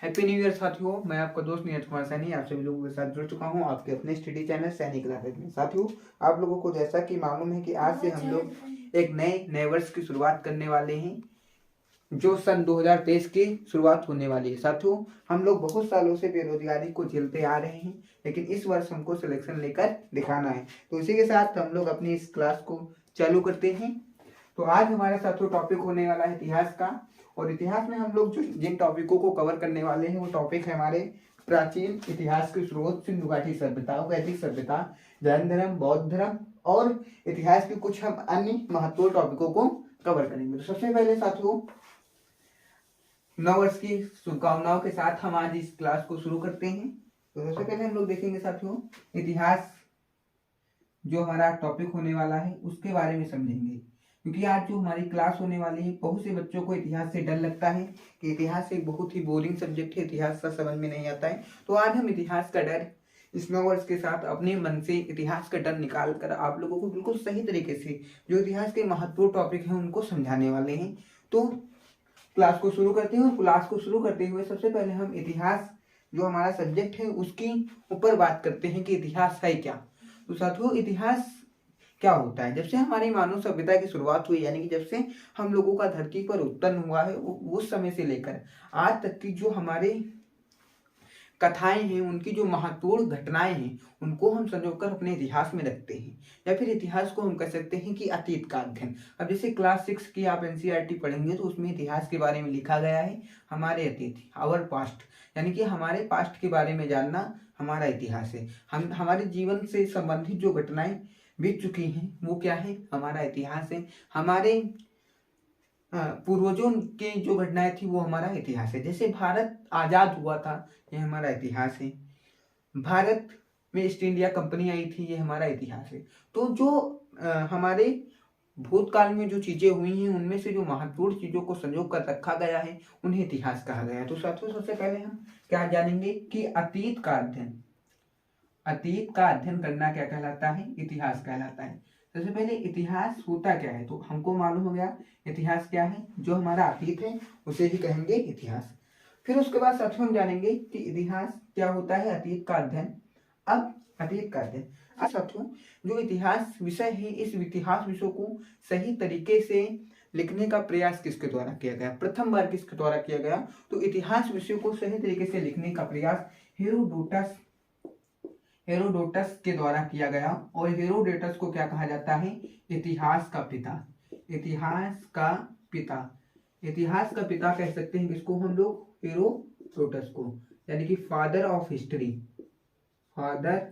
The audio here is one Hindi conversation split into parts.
हैप्पी न्यू ईयर साथियों। मैं आपका दोस्त नीरज कुमार सैनी आप सभी लोगों के साथ जुड़ चुका हूं आपके अपने स्टडी चैनल सैनी क्लासेज में। साथियों, आप लोगों को जैसा कि मालूम है कि आज से हम लोग एक नए वर्ष की शुरुआत करने वाले हैं, जो सन 2023 की शुरुआत होने वाली है। साथियों, हम लोग बहुत सालों से बेरोजगारी को झेलते आ रहे हैं, लेकिन इस वर्ष हमको सिलेक्शन लेकर दिखाना है। तो इसी के साथ हम लोग अपनी इस क्लास को चालू करते हैं। तो आज हमारे साथियों टॉपिक होने वाला है इतिहास का, और इतिहास में हम लोग जो जिन टॉपिकों को कवर करने वाले हैं वो टॉपिक है हमारे प्राचीन इतिहास के स्रोत, सिंधु घाटी सभ्यता, वैदिक सभ्यता, जैन धर्म, बौद्ध धर्म और इतिहास के कुछ हम अन्य महत्वपूर्ण टॉपिकों को कवर करेंगे। तो सबसे पहले साथियों, नव वर्ष की शुभकामनाओं के साथ हम आज इस क्लास को शुरू करते हैं। तो सबसे पहले हम लोग देखेंगे साथियों, इतिहास जो हमारा टॉपिक होने वाला है उसके बारे में समझेंगे, क्योंकि आज जो हमारी क्लास होने वाली है बहुत से बच्चों को इतिहास से डर लगता है कि इतिहास एक बहुत ही बोरिंग सब्जेक्ट है, इतिहास का समझ में नहीं आता है। तो आज हम इतिहास का डर इस नव वर्ष के साथ अपने मन से इतिहास का डर निकाल कर आप लोगों को बिल्कुल सही तरीके से जो इतिहास के महत्वपूर्ण टॉपिक हैं उनको समझाने वाले हैं। तो क्लास को शुरू करते हैं, और क्लास को शुरू करते हुए सबसे पहले हम इतिहास जो हमारा सब्जेक्ट है उसके ऊपर बात करते हैं कि इतिहास है क्या। तो साथियों, इतिहास क्या होता है? जब से हमारी मानव सभ्यता की शुरुआत हुई, यानी कि जब से हम लोगों का धरती पर उत्पन्न हुआ है उस समय से लेकर आज तक की जो हमारे कथाएं हैं, उनकी जो महत्वपूर्ण घटनाएं हैं, उनको हम संजोकर अपने इतिहास में रखते हैं, या फिर इतिहास को हम कह सकते हैं कि अतीत का अध्ययन। अब जैसे क्लास 6 की आप एनसीईआरटी पढ़ेंगे तो उसमें इतिहास के बारे में लिखा गया है हमारे अतीत, आवर पास्ट, यानी कि हमारे पास्ट के बारे में जानना हमारा इतिहास है। हम हमारे जीवन से संबंधित जो घटनाएं बीत चुकी हैं वो क्या है? हमारा इतिहास है। हमारे पूर्वजों के जो घटनाएं थी वो हमारा इतिहास है। जैसे भारत आजाद हुआ था, ये हमारा इतिहास है। भारत में ईस्ट इंडिया कंपनी आई थी, ये हमारा इतिहास है। तो जो हमारे भूतकाल में जो चीजें हुई हैं उनमें से जो महत्वपूर्ण चीजों को संजो कर रखा गया है उन्हें इतिहास कहा गया है। तो साथियों, सबसे पहले हम क्या जानेंगे कि अतीत का अध्ययन करना क्या कहलाता है? इतिहास कहलाता है। सबसे पहले इतिहास होता क्या है? तो हमको मालूम हो गया इतिहास क्या है, जो हमारा अतीत है उसे ही कहेंगे इतिहास। फिर उसके बाद साथियों हम जानेंगे कि इतिहास क्या होता है, अतीत का अध्ययन। अब अतीत का अध्ययन, अब साथियों जो इतिहास विषय है, इस इतिहास विषय को सही तरीके से लिखने का प्रयास किसके द्वारा किया गया? प्रथम बार किसके द्वारा किया गया? तो इतिहास विषय को सही तरीके से लिखने का प्रयास हेरोडोटस के द्वारा किया गया। और हेरोडोटस को क्या कहा जाता है? इतिहास का पिता। इतिहास का पिता, इतिहास का पिता कह सकते हैं किसको हम लोग? हेरोडोटस को, यानी कि father of history. Father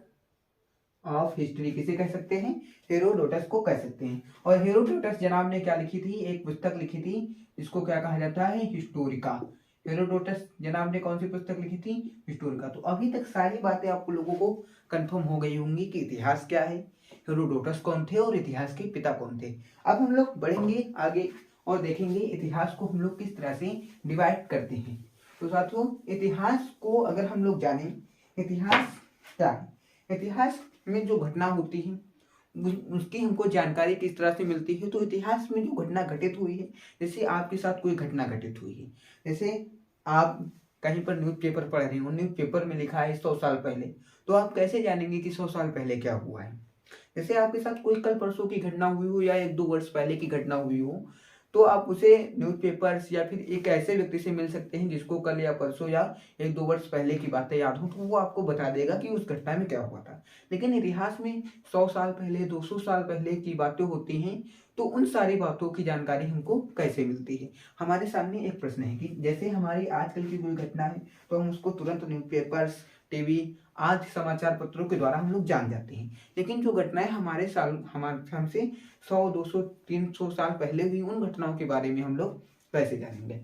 of history किसे कह सकते हैं? हेरोडोटस को कह सकते हैं। और हेरोडोटस जनाब ने क्या लिखी थी? एक पुस्तक लिखी थी जिसको क्या कहा जाता है? हिस्टोरिका। हेरोडोटस जनाब ने कौन सी पुस्तक लिखी थी? हिस्टोरिका। तो अभी तक सारी बातें आप लोगों को कंफर्म हो गई होंगी कि इतिहास क्या है, हेरोडोटस कौन थे और इतिहास के पिता कौन थे। अब हम लोग बढ़ेंगे आगे और देखेंगे इतिहास को हम लोग किस तरह से डिवाइड करते हैं। तो साथियों, इतिहास को अगर हम लोग जाने इतिहास क्या है, इतिहास में जो घटना होती है उसकी हमको जानकारी किस तरह से मिलती है। तो इतिहास में जो घटना घटित हुई है, जैसे आपके साथ कोई घटना घटित हुई है, जैसे आप कहीं पर न्यूज़पेपर पढ़ रहे हो, न्यूज़पेपर में लिखा है 100 साल पहले, तो आप कैसे जानेंगे कि 100 साल पहले क्या हुआ है? जैसे आपके साथ कोई कल परसों की घटना हुई हो या 1-2 वर्ष पहले की घटना हुई हो, तो आप उसे न्यूज़पेपर्स या फिर एक ऐसे व्यक्ति से मिल सकते हैं जिसको कल या परसों या 1-2 वर्ष पहले की बातें याद हो, तो वो आपको बता देगा कि उस घटना में क्या हुआ था। लेकिन इतिहास में 100 साल पहले, 200 साल पहले की बातें होती हैं, तो उन सारी बातों की जानकारी हमको कैसे मिलती है? हमारे सामने एक प्रश्न है कि जैसे हमारी आजकल की कोई घटना है तो हम उसको तुरंत न्यूज़पेपर्स, टीवी आदि समाचार पत्रों के द्वारा हम लोग जान जाते हैं। लेकिन जो घटनाएं हमसे 100, 200, 300 साल पहले हुई, उन घटनाओं के बारे में हम लोग कैसे जानेंगे?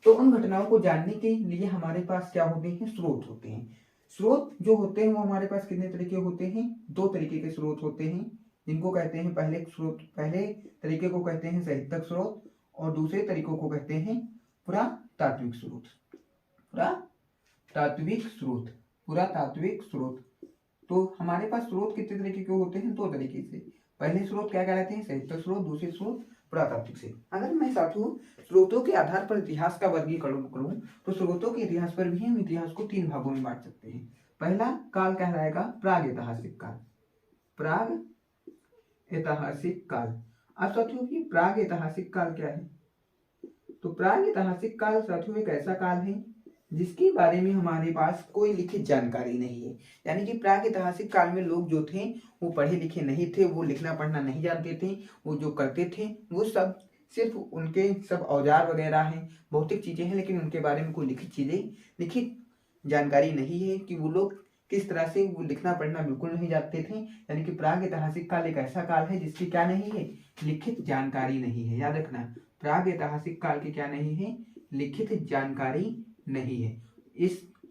तो उन घटनाओं को जानने के लिए हमारे पास क्या होते हैं? स्रोत होते हैं। स्रोत जो होते हैं वो हमारे पास कितने तरीके होते हैं? 2 तरीके के स्रोत होते हैं, जिनको कहते हैं पहले तरीके को कहते हैं साहित्यिक स्रोत, और दूसरे तरीकों को कहते हैं पुरातात्विक स्रोत। पुरातात्विक स्रोत। तो हमारे पास स्रोत कितने तरीके के होते हैं? 2 तरीके से। पहले स्रोत क्या कहलाते हैं? साहित्यिक स्रोत, दूसरे स्रोत पुरातात्विक से। अगर मैं साथियों स्रोतों के आधार पर इतिहास का वर्गीकरण करूं तो स्रोतों के इतिहास पर भी हम इतिहास को 3 भागों में बांट सकते हैं। पहला काल कहलाएगा प्राग ऐतिहासिक काल। प्राग ऐतिहासिक काल। अब साथियों ये प्राग ऐतिहासिक काल क्या है? तो प्राग ऐतिहासिक काल साथियों एक ऐसा काल है जिसके बारे में हमारे पास कोई लिखित जानकारी नहीं है। यानी कि प्राग ऐतिहासिक काल में लोग जो थे वो पढ़े लिखे नहीं थे, वो लिखना पढ़ना नहीं जानते थे। वो जो करते थे वो सब सिर्फ उनके सब औजार वगैरह हैं, भौतिक चीजें हैं, लेकिन उनके बारे में कोई लिखित जानकारी नहीं है कि वो लोग किस तरह से वो लिखना पढ़ना बिल्कुल नहीं जानते थे। यानी कि प्राग ऐतिहासिक काल एक ऐसा काल है जिसकी क्या नहीं है? लिखित जानकारी नहीं है। याद रखना, प्राग ऐतिहासिक काल की क्या नहीं है? लिखित जानकारी नहीं है।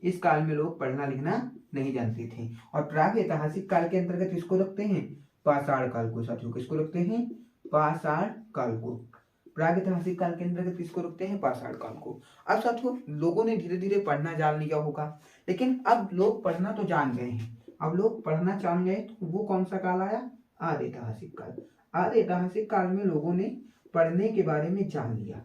इस काल में लोग पढ़ना लिखना नहीं जानते थे। और प्राग ऐतिहासिक काल के अंतर्गत इसको रखते हैं पाषाण काल को। साथियों किसको रखते हैं? पाषाण काल को। प्राग ऐतिहासिक काल के अंतर्गत किसको रखते हैं? पाषाण काल को। अब साथियों लोगों ने धीरे धीरे पढ़ना जान लिया होगा, लेकिन अब लोग पढ़ना तो जान गए हैं। अब लोग पढ़ना जान गए तो वो कौन सा काल आया? आर्य ऐतिहासिक काल। आर्य ऐतिहासिक काल में लोगों ने पढ़ने के बारे में जान लिया।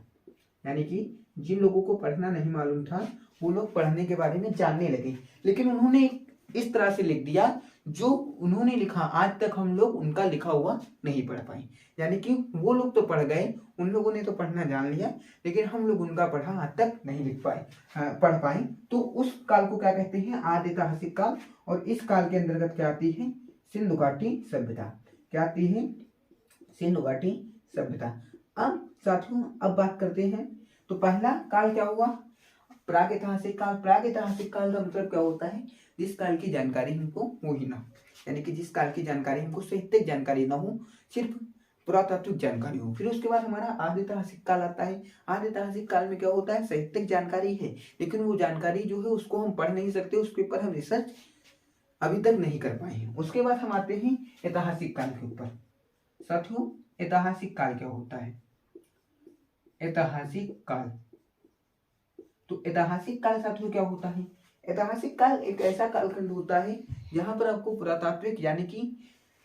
यानी कि जिन लोगों को पढ़ना नहीं मालूम था वो लोग पढ़ने के बारे में जानने लगे, लेकिन उन्होंने इस तरह से लिख दिया जो उन्होंने लिखा आज तक हम लोग उनका लिखा हुआ नहीं पढ़ पाए। यानी कि वो लोग तो पढ़ गए, उन लोगों ने तो पढ़ना जान लिया, लेकिन हम लोग उनका पढ़ा आज तक नहीं लिख पाए, पढ़ पाए। तो उस काल को क्या कहते हैं? आदि ऐतिहासिक काल। और इस काल के अंतर्गत क्या आती है? सिंधु घाटी सभ्यता। क्या आती है? सिंधु घाटी सभ्यता। अब साथियों अब बात करते हैं, तो पहला काल क्या हुआ? प्राग ऐतिहासिक काल। प्राग ऐतिहासिक काल का मतलब क्या होता है? जिस काल की जानकारी हमको हो ही ना, यानी कि जिस काल की जानकारी हमको साहित्यिक जानकारी ना हो, सिर्फ पुरातात्विक जानकारी हो। फिर उसके बाद हमारा आदि ऐतिहासिक काल आता है। आदि ऐतिहासिक काल में क्या होता है? साहित्यिक जानकारी है, लेकिन वो जानकारी जो है उसको हम पढ़ नहीं सकते, उसके ऊपर हम रिसर्च अभी तक नहीं कर पाए हैं। उसके बाद हम आते हैं ऐतिहासिक काल के ऊपर। साथियों ऐतिहासिक काल क्या होता है? ऐतिहासिक काल, तो ऐतिहासिक काल साथियों क्या होता है? ऐतिहासिक काल एक ऐसा कालखंड होता है जहां पर आपको पुरातात्विक यानी कि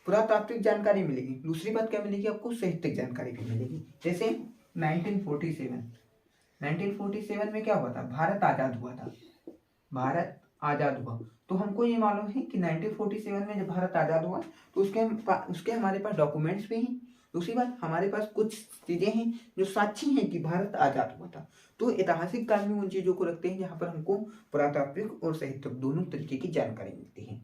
पुरातात्विक जानकारी मिलेगी। दूसरी बात क्या मिलेगी? आपको साहित्यिक जानकारी भी मिलेगी। जैसे 1947 में क्या हुआ था? भारत आजाद हुआ था। भारत आजाद हुआ तो हमको ये मालूम है कि 1947 में जब भारत आजाद हुआ तो उसके हमारे पास डॉक्यूमेंट्स भी हैं। दूसरी बात हमारे पास कुछ चीजें हैं जो साक्षी हैं कि भारत आजाद हुआ था। तो ऐतिहासिक काल में उन चीजों को रखते हैं जहां पर हमको पुरातात्विक और साहित्यिक दोनों तरीके की जानकारी मिलती है।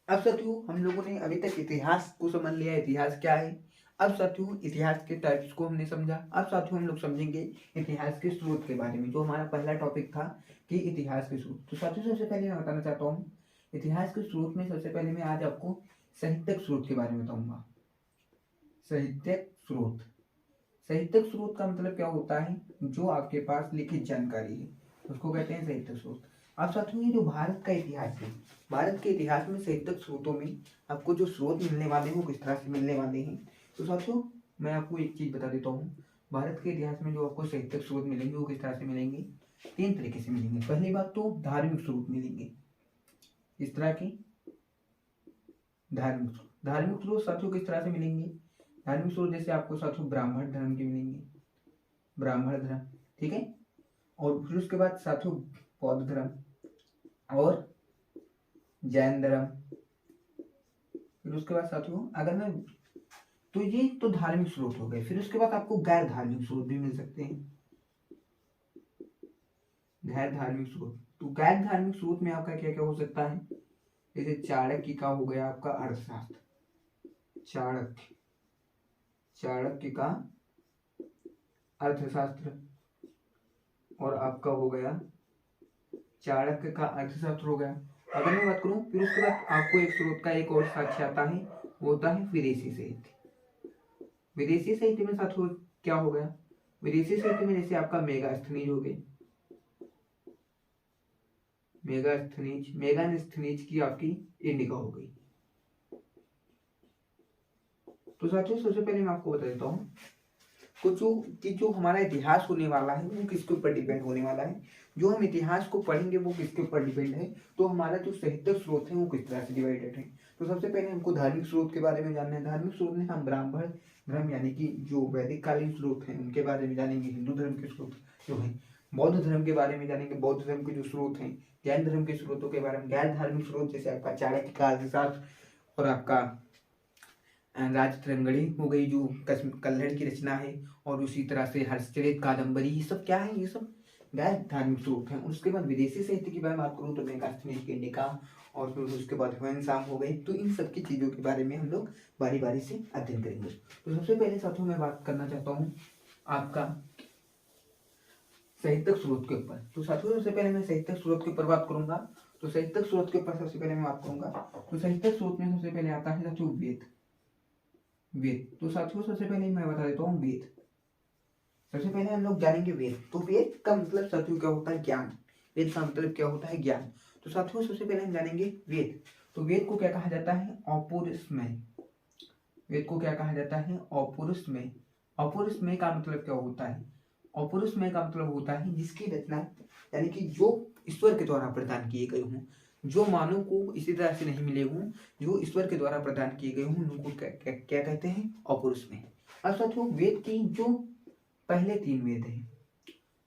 अब साथियों हम लोगों ने अभी तक इतिहास को समझ लिया, इतिहास क्या है। अब साथियों इतिहास के टाइप्स को हमने समझा। अब साथियों हम लोग समझेंगे इतिहास के स्रोत के बारे में, जो हमारा पहला टॉपिक था कि इतिहास के स्रोत। तो साथियों सबसे पहले मैं बताना चाहता हूँ इतिहास के स्रोत में सबसे पहले मैं आज आपको साहित्यिक स्रोत के बारे में बताऊंगा। साहित्यिक स्रोत। साहित्यिक स्रोत का मतलब क्या होता है? जो आपके पास लिखित जानकारी है उसको कहते हैं साहित्यिक स्रोत। अब साथियों ये जो भारत का इतिहास है, भारत के इतिहास में साहित्यिक स्रोतों में आपको जो स्रोत मिलने वाले हैं वो किस तरह से मिलने वाले हैं। तो साथियों मैं आपको एक चीज बता देता हूँ, भारत के इतिहास में जो आपको साहित्यिक स्रोत मिलेंगे वो किस तरह से मिलेंगे? 3 तरीके से मिलेंगे। पहली बात तो धार्मिक स्रोत मिलेंगे। इस तरह की धार्मिक स्रोत साथियों किस तरह से मिलेंगे? धार्मिक स्रोत जैसे आपको साथियों ब्राह्मण धर्म के मिलेंगे, ब्राह्मण धर्म, ठीक है। और फिर उसके बाद साथियों बौद्ध धर्म और जैन धर्म। फिर उसके बाद साथियों अगर मैं तो ये तो धार्मिक स्रोत हो गए। फिर उसके बाद आपको गैर धार्मिक स्रोत भी मिल सकते हैं। गैर धार्मिक स्रोत, तो गैर धार्मिक स्रोत में आपका क्या क्या हो सकता है? जैसे चाणक्य का हो गया आपका अर्थशास्त्र, चाणक्य का अर्थशास्त्र, और आपका हो गया चाणक्य का अर्थशास्त्र हो गया। अगर मैं बात करूं फिर उसके बाद आपको एक स्रोत का एक और साक्ष्य आता है, वो होता है विदेशी साहित्य। विदेशी साहित्य में साथियों क्या हो गया? विदेशी साहित्य में जैसे आपका मेगास्थनीज हो गई, मेगास्थनीज की आपकी इंडिका हो गई। तो साथियों सबसे पहले मैं आपको बता देता हूँ कुछ जो हमारा इतिहास होने वाला है वो किसके ऊपर डिपेंड होने वाला है। जो हम इतिहास को पढ़ेंगे वो किसके ऊपर डिपेंड है, तो हमारा जो साहित्यिक स्रोत है वो किस तरह से डिवाइडेड है। तो सबसे पहले हमको धार्मिक स्रोत के बारे में जानना है। धार्मिक स्रोत में हम ब्राह्मण धर्म यानी कि जो वैदिक कालीन स्रोत हैं उनके बारे में जानेंगे, हिंदू धर्म के स्रोत जो हैं, बौद्ध धर्म के बारे में जानेंगे, बौद्ध धर्म के जो स्रोत हैं, जैन धर्म के स्रोतों के बारे में, गैर धार्मिक स्रोत जैसे आपका चाणक्य का अर्थशास्त्र और आपका राजतरंगणी हो गई जो कल्हड़ की रचना है, और उसी तरह से हर्षचरित कादम्बरी, ये सब क्या है, ये सब गैर धार्मिक स्रोत हैं। उसके बाद विदेशी साहित्य की बात करूँ तो मेगास्थनीज के इंडिका, और फिर उसके बाद ह्वेनसांग हो गई। तो इन सब की चीज़ों के बारे में हम लोग बारी बारी से अध्ययन करेंगे। तो सबसे पहले साथियों मैं बात करना चाहता हूँ आपका साहित्यिक स्रोत के ऊपर। तो साथियों सबसे पहले मैं साहित्यिक स्रोत के ऊपर बात करूंगा। तो साहित्यिक स्रोत के ऊपर सबसे पहले मैं बात करूंगा। तो साहित्यिक स्रोत में सबसे पहले आता है साथियों वेद। तो साथियों सबसे पहले मैं बता देता हूँ वेद। सबसे पहले हम लोग जानेंगे वेद। तो वेद का मतलब साथियों क्या होता है, ज्ञान। वेद का मतलब क्या होता है, ज्ञान। तो साथियों सबसे पहले हम जानेंगे वेद। तो वेद को क्या कहा जाता है, अपौरुषमय। वेद को क्या कहा जाता है, अपौरुषमय। अपौरुषमय का मतलब क्या होता है, अपौरुषमय का मतलब होता है जिसकी रचना यानी कि जो ईश्वर के द्वारा प्रदान किए गए हों, जो मानव को इसी तरह से नहीं मिले हों, जो ईश्वर के द्वारा प्रदान किए गए हों, उनको क्या कहते हैं, अपौरुषमय। अब साथियों वेद की जो पहले 3 वेद हैं,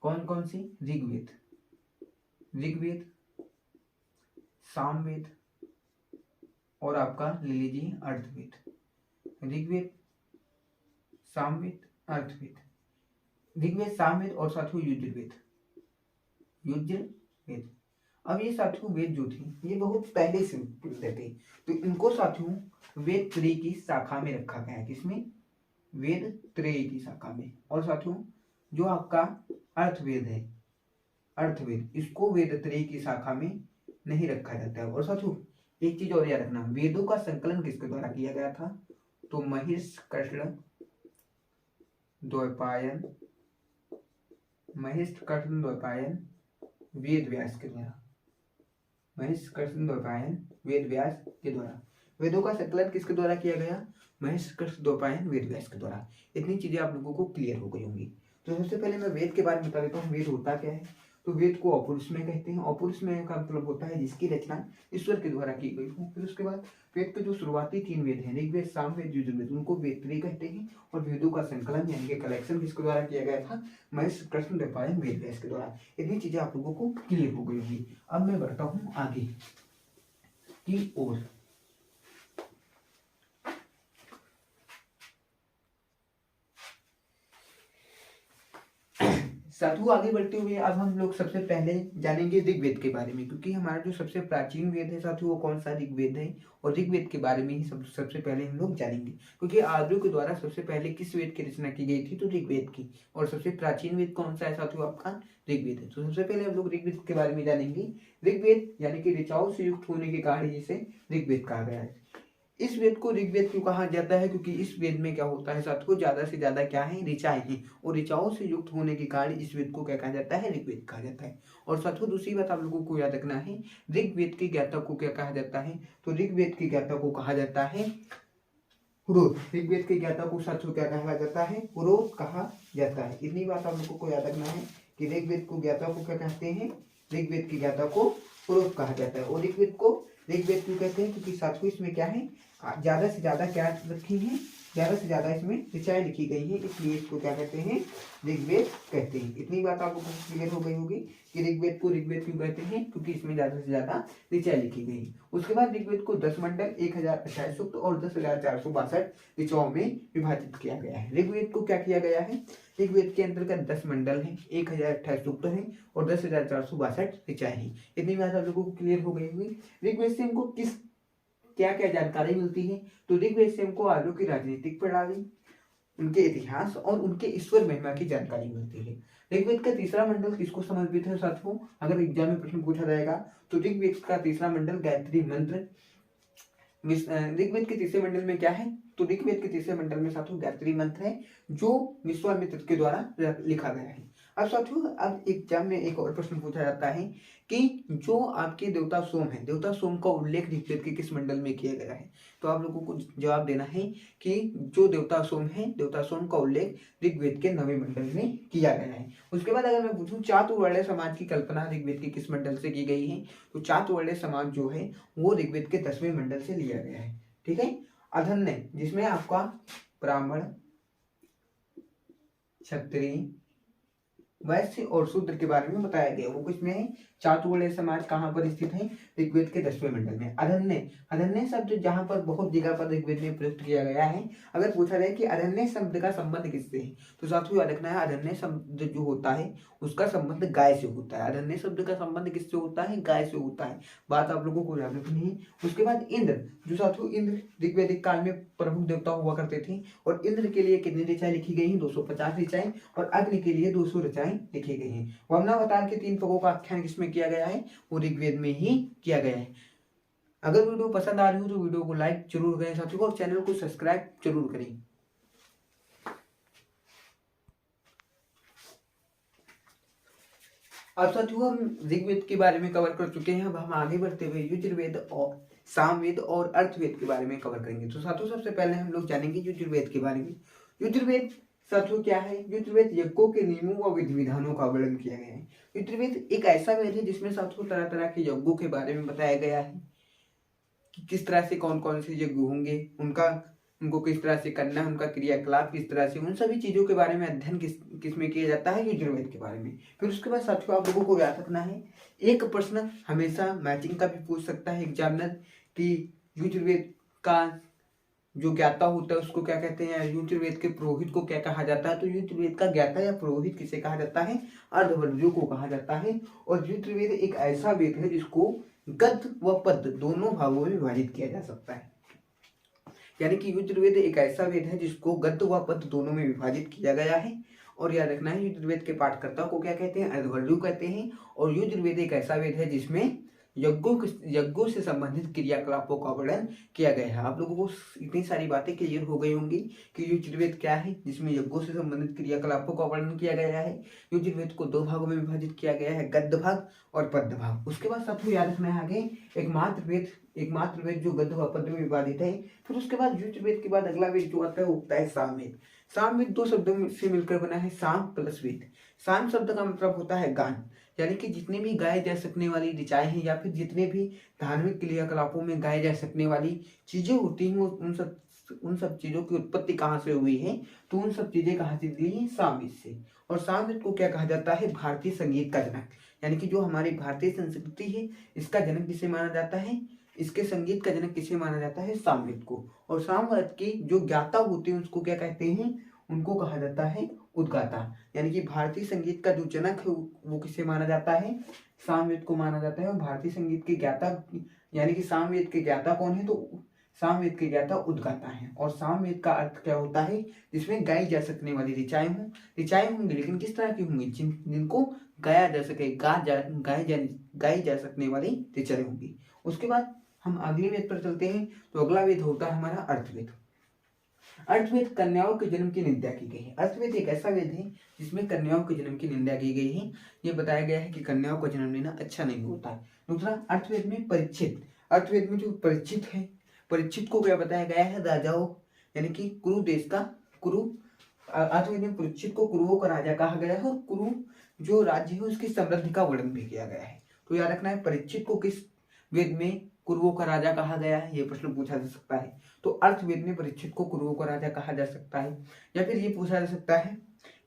कौन कौन से, ऋग्वेद, सामवेद और आपका ले लीजिए अर्थवेद। ऋग्वेद, सामवेद, अर्थवेद, ऋग्वेद, सामवेद और साथियों यजुर्वेद। अब ये साथियों वेद जो थे ये बहुत पहले से थे, तो इनको साथियों वेद त्रय की शाखा में रखा गया है। किसमें, वेद त्रय की शाखा में। और साथियों जो आपका अर्थवेद है, अर्थवेद, इसको वेद त्रय की शाखा में नहीं रखा जाता है। और साथियों एक चीज और याद रखना, वेदों का संकलन किसके द्वारा किया गया था, तो महिष कृष्ण द्वैपायन वेद व्यास के द्वारा, महिष कृष्ण द्वैपायन वेद व्यास के द्वारा। वेदों का संकलन किसके द्वारा किया गया, महिष कृष्ण द्वैपायन वेद व्यास के द्वारा। इतनी चीजें आप लोगों को क्लियर हो गई होंगी। तो सबसे पहले मैं वेद के बारे में बता देता हूँ, वेद होता क्या है। तो वेद को अपौरुषमय कहते हैं। अपौरुषमय का मतलब होता है जिसकी रचना ईश्वर के द्वारा की गई हो। फिर उसके बाद वेद के जो शुरुआती 3 वेद हैं, ऋग्वेद, सामवेद, यजुर्वेद, उनको वेद त्रय कहते हैं। और वेदों का संकलन यानी कि कलेक्शन किसके द्वारा किया गया था, महिष कृष्ण द्वैपायन वेद व्यास के द्वारा। इतनी चीजें आप लोगों को क्लियर हो गई होंगी। अब मैं बढ़ता हूँ आगे की ओर। साधु आगे बढ़ते हुए अब हम लोग सबसे पहले जानेंगे ऋग्वेद के बारे में, क्योंकि हमारा जो सबसे प्राचीन वेद है साथियों वो कौन सा, ऋग्वेद है। और ऋग्वेद के बारे में ही सबसे पहले हम लोग जानेंगे, क्योंकि आर्यों के द्वारा सबसे पहले किस वेद की रचना की गई थी, तो ऋग्वेद की। और सबसे प्राचीन वेद कौन सा है साथियों, आपका ऋग्वेद है। तो सबसे पहले हम लोग ऋग्वेद के बारे में जानेंगे। ऋग्वेद यानी कि ऋचाओं से युक्त होने के कारण जिसे ऋग्वेद कहा गया है। इस वेद को ऋग्वेद क्यों कहा जाता है, क्योंकि इस वेद में क्या होता है साथियों, ज्यादा से ज्यादा क्या है, ऋचाएं हैं। और ऋचाओं से युक्त होने के कारण इस वेद को क्या कहा जाता है, ऋग्वेद कहा जाता है। और साथियों दूसरी बात आप लोगों को याद रखना है, ऋग्वेद के ज्ञाता को क्या कहा जाता है, तो ऋग्वेद के ज्ञाता को कहा जाता है पुरोहित। ऋग्वेद के ज्ञाता को साथियों क्या कहा जाता है, पुरोहित कहा जाता है। इतनी बात आप लोगों को याद रखना है कि ऋग्वेद को ज्ञाता को क्या कहते हैं, ऋग्वेद के ज्ञाता को पुरोहित कहा जाता है। और ऋग्वेद क्यों कहते हैं, क्योंकि साथियों इसमें क्या है, ज्यादा से ज्यादा क्या रखी है, ज्यादा से ज्यादा इसमें ऋचाएं लिखी गई है, इसलिए इसको क्या कहते हैं, ऋग्वेद कहते हैं। इतनी बात आपको क्लियर हो गई होगी कि ऋग्वेद को ऋग्वेद क्यों कहते हैं, क्योंकि इसमें ज्यादा से ज्यादा ऋचाएं लिखी गई है। उसके बाद ऋग्वेद को 10 मंडल, 1028 सूक्त और 10,462 ऋचाओं में विभाजित किया गया है। ऋग्वेद को क्या किया गया है, ऋग्वेद के अंतर्गत 10 मंडल हैं, 1028 सूक्त हैं और 10,462 ऋचाएं हैं। इतनी बात आप लोगों को क्लियर हो गई होगी। ऋग्वेद से हमको क्या क्या जानकारी मिलती है, तो ऋग्वेद से हमको आर्यों की राजनीतिक प्रणाली, उनके इतिहास और उनके ईश्वर महिमा की जानकारी मिलती है। ऋग्वेद का तीसरा मंडल किसको समर्पित है साथियों, अगर एग्जाम में प्रश्न पूछा जाएगा तो ऋग्वेद का तीसरा मंडल गायत्री मंत्र। ऋग्वेद के तीसरे मंडल में क्या है, तो ऋग्वेद के तीसरे मंडल में साथियों गायत्री मंत्र है जो विश्वामित्र के द्वारा लिखा गया है। अब साथियों अब एग्जाम में एक और प्रश्न पूछा जाता है कि जो आपके देवता सोम है, देवता सोम का उल्लेख ऋग्वेद के किस मंडल में किया गया है। तो आप लोगों को जवाब देना है कि जो देवता सोम है, देवता सोम का उल्लेख ऋग्वेद के 9वें मंडल में किया गया है। उसके बाद अगर मैं पूछूं चातुर्वर्ण्य समाज की कल्पना ऋग्वेद के किस मंडल से की गई है, तो चातुर्वर्ण्य समाज जो है वो ऋग्वेद के 10वें मंडल से लिया गया है। ठीक है। अधन्य जिसमें आपका ब्राह्मण, क्षत्रिय, वैश्य और शूद्र के बारे में बताया गया, वो किसमें है, चातुर्वर्ण्य समाज कहाँ पर स्थित है, ऋग्वेद के 10वें मंडल में। अरण्य, अरण्य शब्द जहाँ पर बहुत जगह पर ऋग्वेद में प्रयुक्त किया गया है। अगर पूछा जाए कि अरण्य शब्द का संबंध किससे है, तो साथियों याद रखना है अरण्य शब्द जो होता है उसका संबंध गाय से होता है। अरण्य शब्द का संबंध किससे होता है, गाय से होता है। बात आप लोगों को याद रखनी है। उसके बाद इंद्र, जो साथियों इंद्र ऋग्वैदिक काल में प्रमुख देवता हुआ करते थे, और इंद्र के लिए कितनी ऋचाएं लिखी गई हैं, 250 ऋचाएं, और अग्नि के लिए 200 ऋचाएं लिखी गई हैं। वामनावतार के 3 पगों का आख्यान किसमें किया गया है, वो ऋग्वेद में ही किया गया है। अगर वीडियो पसंद आ रही हो तो वीडियो को लाइक जरूर करें साथियों, और चैनल को सब्सक्राइब जरूर करें। अब साथियों हम ऋग्वेद के बारे में कवर कर चुके हैं। अब हम आगे बढ़ते हुए यजुर्वेद और सामवेद और अर्थवेद के बारे में कवर करेंगे। तो साथियों सबसे पहले हम लोग जानेंगे यजुर्वेद के बारे में। यजुर्वेद साथियों क्या है, यजुर्वेद यज्ञों के नियमों व विधि विधानों का वर्णन किया गया है। यजुर्वेद एक ऐसा वेद है जिसमें साथियों तरह तरह के यज्ञों के बारे में बताया गया है कि किस तरह से कौन कौन से यज्ञ होंगे, उनको किस तरह से करना है, उनका क्रियाकलाप किस तरह से, उन सभी चीजों के बारे में अध्ययन किसमें किया जाता है, यजुर्वेद के बारे में। फिर उसके बाद साथियों आप लोगों को याद रखना है, एक प्रश्न हमेशा मैचिंग का भी पूछ सकता है एग्जामिनर कि यजुर्वेद का जो ज्ञाता होता है उसको क्या कहते हैं, यजुर्वेद के पुरोहित को क्या कहा जाता है। तो यजुर्वेद का ज्ञाता या पुरोहित किसे कहा जाता है, अर्धवर्जु को कहा जाता है। और यजुर्वेद एक ऐसा वेद है जिसको गद्य व पद्य दोनों भागों में विभाजित किया जा सकता है। यानी कि यजुर्वेद एक ऐसा वेद है जिसको गद्य व पद्य दोनों में विभाजित किया गया है। और याद रखना है यजुर्वेद के पाठकर्ता को क्या कहते हैं, अर्धवर्जु कहते हैं। और यजुर्वेद एक ऐसा वेद है जिसमें यज्ञों से संबंधित क्रियाकलापों का वर्णन किया गया है। आप लोगों को इतनी सारी बातें क्लियर हो गई होंगी कि यजुर्वेद क्या है, जिसमें यज्ञों से संबंधित क्रियाकलापों का वर्णन किया गया है। यजुर्वेद को 2 भागों में विभाजित किया गया है, गद्य भाग और पद्य भाग। उसके बाद साथियों याद रखना है आगे एकमात्र वेद जो गद्य व पद्य में विभाजित है। फिर उसके बाद यजुर्वेद के बाद अगला वेद जो आता है वो होता है सामवेद। सामवेद 2 शब्दों से मिलकर बना है, साम प्लस वेद। साम शब्द का मतलब होता है गान, यानी कि जितनी भी गाए जा सकने वाली ऋचाएं हैं या फिर जितने भी धार्मिक क्रियाकलापों में गाए जा सकने वाली चीजें होती हैं, उन सब चीजों की उत्पत्ति कहाँ से हुई है, तो उन सब चीजें कहाँ से दी हैं, सामवेद से। और सामवेद को क्या कहा जाता है, भारतीय संगीत का जनक। यानी कि जो हमारी भारतीय संस्कृति है इसका जनक किसे माना जाता है, इसके संगीत का जनक किसे माना जाता है, सामवेद को। और सामवेद की जो ज्ञाता होते हैं उसको क्या कहते हैं, उनको कहा जाता है उद्गाता। यानी कि भारतीय संगीत का जो जनक है वो किसे माना जाता है, सामवेद को माना जाता है। और भारतीय संगीत के ज्ञाता यानी कि सामवेद के ज्ञाता कौन है, तो सामवेद के ज्ञाता उद्गाता है। और सामवेद का अर्थ क्या होता है, जिसमें गाई जा सकने वाली ऋचाएं होंगी, लेकिन किस तरह की होंगी, जिनको गाया जा सके, गाई जा सकने वाली ऋचाएं होंगी। उसके बाद हम अगले वेद पर चलते हैं। तो अगला वेद होता है हमारा अर्थवेद। अर्थवेद कन्याओं के जन्म की निंदा की गई है। अर्थवेद एक ऐसा वेद है जिसमें कन्याओं के जन्म की निंदा की गई है। ये बताया गया है कि कन्याओं का जन्म लेना अच्छा नहीं होता है। दूसरा अर्थवेद में परीक्षित, अर्थवेद में जो परीक्षित है, परीक्षित को क्या बताया गया है, राजाओं यानी कि कुरु देश का कुरु। अर्थवेद में परीक्षित को कुरुओं का राजा कहा गया है, और कुरु जो राज्य है उसकी समृद्धि का वर्णन भी किया गया है। तो याद रखना है परीक्षित को किस वेद में कुरुओं का राजा कहा गया है, यह प्रश्न पूछा जा सकता है। तो अर्थवेद में परीक्षित को कुरुओं का राजा कहा जा सकता है। या फिर ये पूछा जा सकता है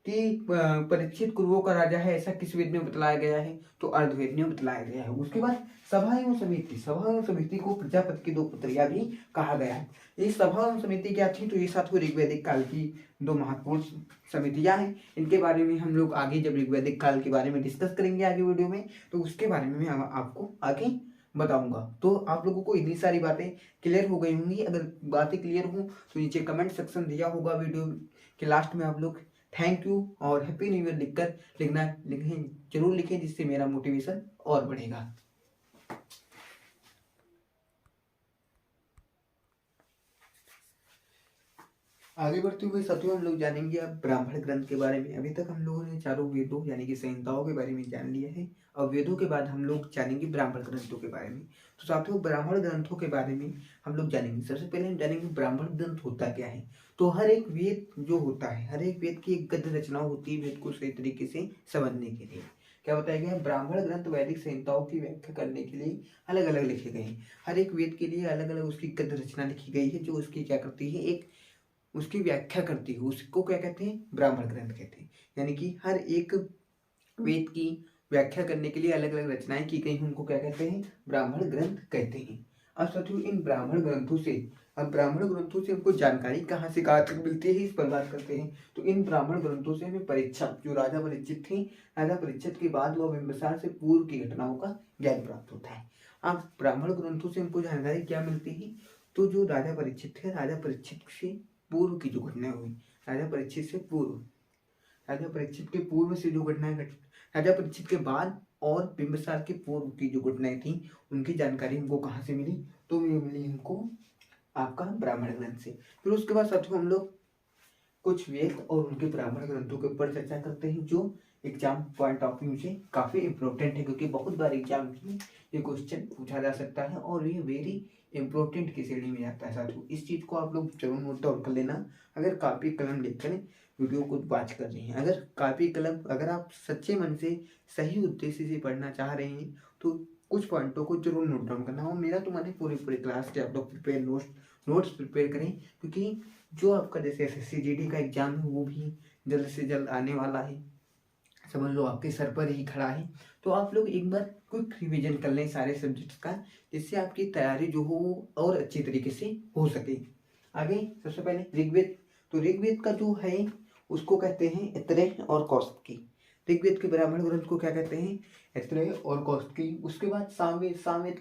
कि परीक्षित कुरुओं का राजा है, ऐसा किस वेद में बतलाया गया है, तो अर्थवेद में बतलाया गया है। उसके बाद सभा एवं समिति को प्रजापति की 2 पुत्रियां भी कहा गया है। ये सभा एवं समिति क्या थी, तो ये साथियों ऋग्वैदिक काल की 2 महत्वपूर्ण समितियां हैं। इनके बारे में हम लोग आगे जब ऋग्वैदिक काल के बारे में डिस्कस करेंगे आगे वीडियो में, तो उसके बारे में मैं आपको आगे बताऊंगा। तो आप लोगों को इतनी सारी बातें क्लियर हो गई होंगी। अगर बातें क्लियर हो तो नीचे कमेंट सेक्शन दिया होगा वीडियो के लास्ट में, आप लोग थैंक यू और हैप्पी न्यू ईयर लिखें जरूर लिखें, जिससे मेरा मोटिवेशन और बढ़ेगा। आगे बढ़ते हुए साथियों हम लोग जानेंगे अब ब्राह्मण ग्रंथ के बारे में। अभी तक हम लोगों ने चारों वेदों यानी कि संहिताओं के बारे में जान लिया है। और वेदों के बाद हम लोग जानेंगे ब्राह्मण ग्रंथों के बारे में। तो साथियों ब्राह्मण ग्रंथों के बारे में हम लोग जानेंगे। सबसे पहले हम जानेंगे ब्राह्मण ग्रंथ होता क्या है। तो हर एक वेद जो होता है, हर एक वेद की एक गद्य रचना होती है वेद को सही तरीके से समझने के लिए। क्या बताया गया है, ब्राह्मण ग्रंथ वैदिक संहिताओं की व्याख्या करने के लिए अलग अलग लिखे गए हैं। हर एक वेद के लिए अलग अलग उसकी गद्य रचना लिखी गई है, जो उसकी क्या करती है, एक उसकी व्याख्या करती है। उसको क्या कहते हैं, ब्राह्मण ग्रंथ कहते हैं। यानी कि हर एक वेद की व्याख्या करने के लिए अलग अलग रचनाएं की गई हैं, उनको क्या कहते हैं, ब्राह्मण ग्रंथ कहते हैं। अब साथियों इन ब्राह्मण ग्रंथों से, अब ब्राह्मण ग्रंथों से हमको जानकारी कहाँ से कहाँ तक मिलती है, इस पर बात करते हैं। तो इन ब्राह्मण ग्रंथों से हमें परीक्षक जो राजा परीक्षित थे, राजा परीक्षित के बाद व बिंबिसार से पूर्व की घटनाओं का ज्ञान प्राप्त होता है। अब ब्राह्मण ग्रंथों से हमको जानकारी क्या मिलती है, तो जो राजा परीक्षित थे, राजा परीक्षित से पूर्व की जो घटनाएं हुई, राजा परीक्षित से पूर्व, राजा परीक्षित के पूर्व से जो घटनाएं घटी, राजा परीक्षित के बाद और बिंबिसार के पूर्व की जो घटनाएं थी, उनकी जानकारी हमको कहाँ से मिली, तो ये मिली हमको आपका ब्राह्मण ग्रंथ से। फिर उसके बाद साथियों हम लोग कुछ वेद और उनके ब्राह्मण ग्रंथों के ऊपर चर्चा करते हैं, जो एग्जाम पॉइंट ऑफ व्यू से काफी इंपॉर्टेंट है, क्योंकि बहुत बार एग्जाम में ये क्वेश्चन पूछा जा सकता है और ये वेरी इंपॉर्टेंट की श्रेणी में आता है। साथियों इस चीज को आप लोग जरूर नोट डाउन कर लेना। अगर कॉपी कलम लेकर वीडियो को वॉच कर रहे हैं, अगर कॉपी कलम, अगर आप सच्चे मन से सही उद्देश्य से पढ़ना चाह रहे हैं, तो कुछ पॉइंटों को जरूर नोट डाउन करना। और मेरा तो मन है पूरी पूरी क्लास के आप लोग प्रिपेयर नोट्स प्रिपेयर करें, क्योंकि जो आपका जैसे SSC GD का एग्जाम है वो भी जल्द से जल्द आने वाला है, समझ लो आपके सर पर ही खड़ा है। तो आप लोग एक बार क्विक रिवीजन कर लें सारे सब्जेक्ट्स का, जिससे आपकी तैयारी जो हो और अच्छी तरीके से हो सके। आगे सबसे पहले ऋग्वेद। तो ऋग्वेद का जो है उसको कहते हैं ऐतरेय और कौशिकी। ऋग्वेद के ब्राह्मण ग्रंथ को क्या कहते हैं, ऐतरेय और कौशिकी। उसके बाद सामवेद, सामवेद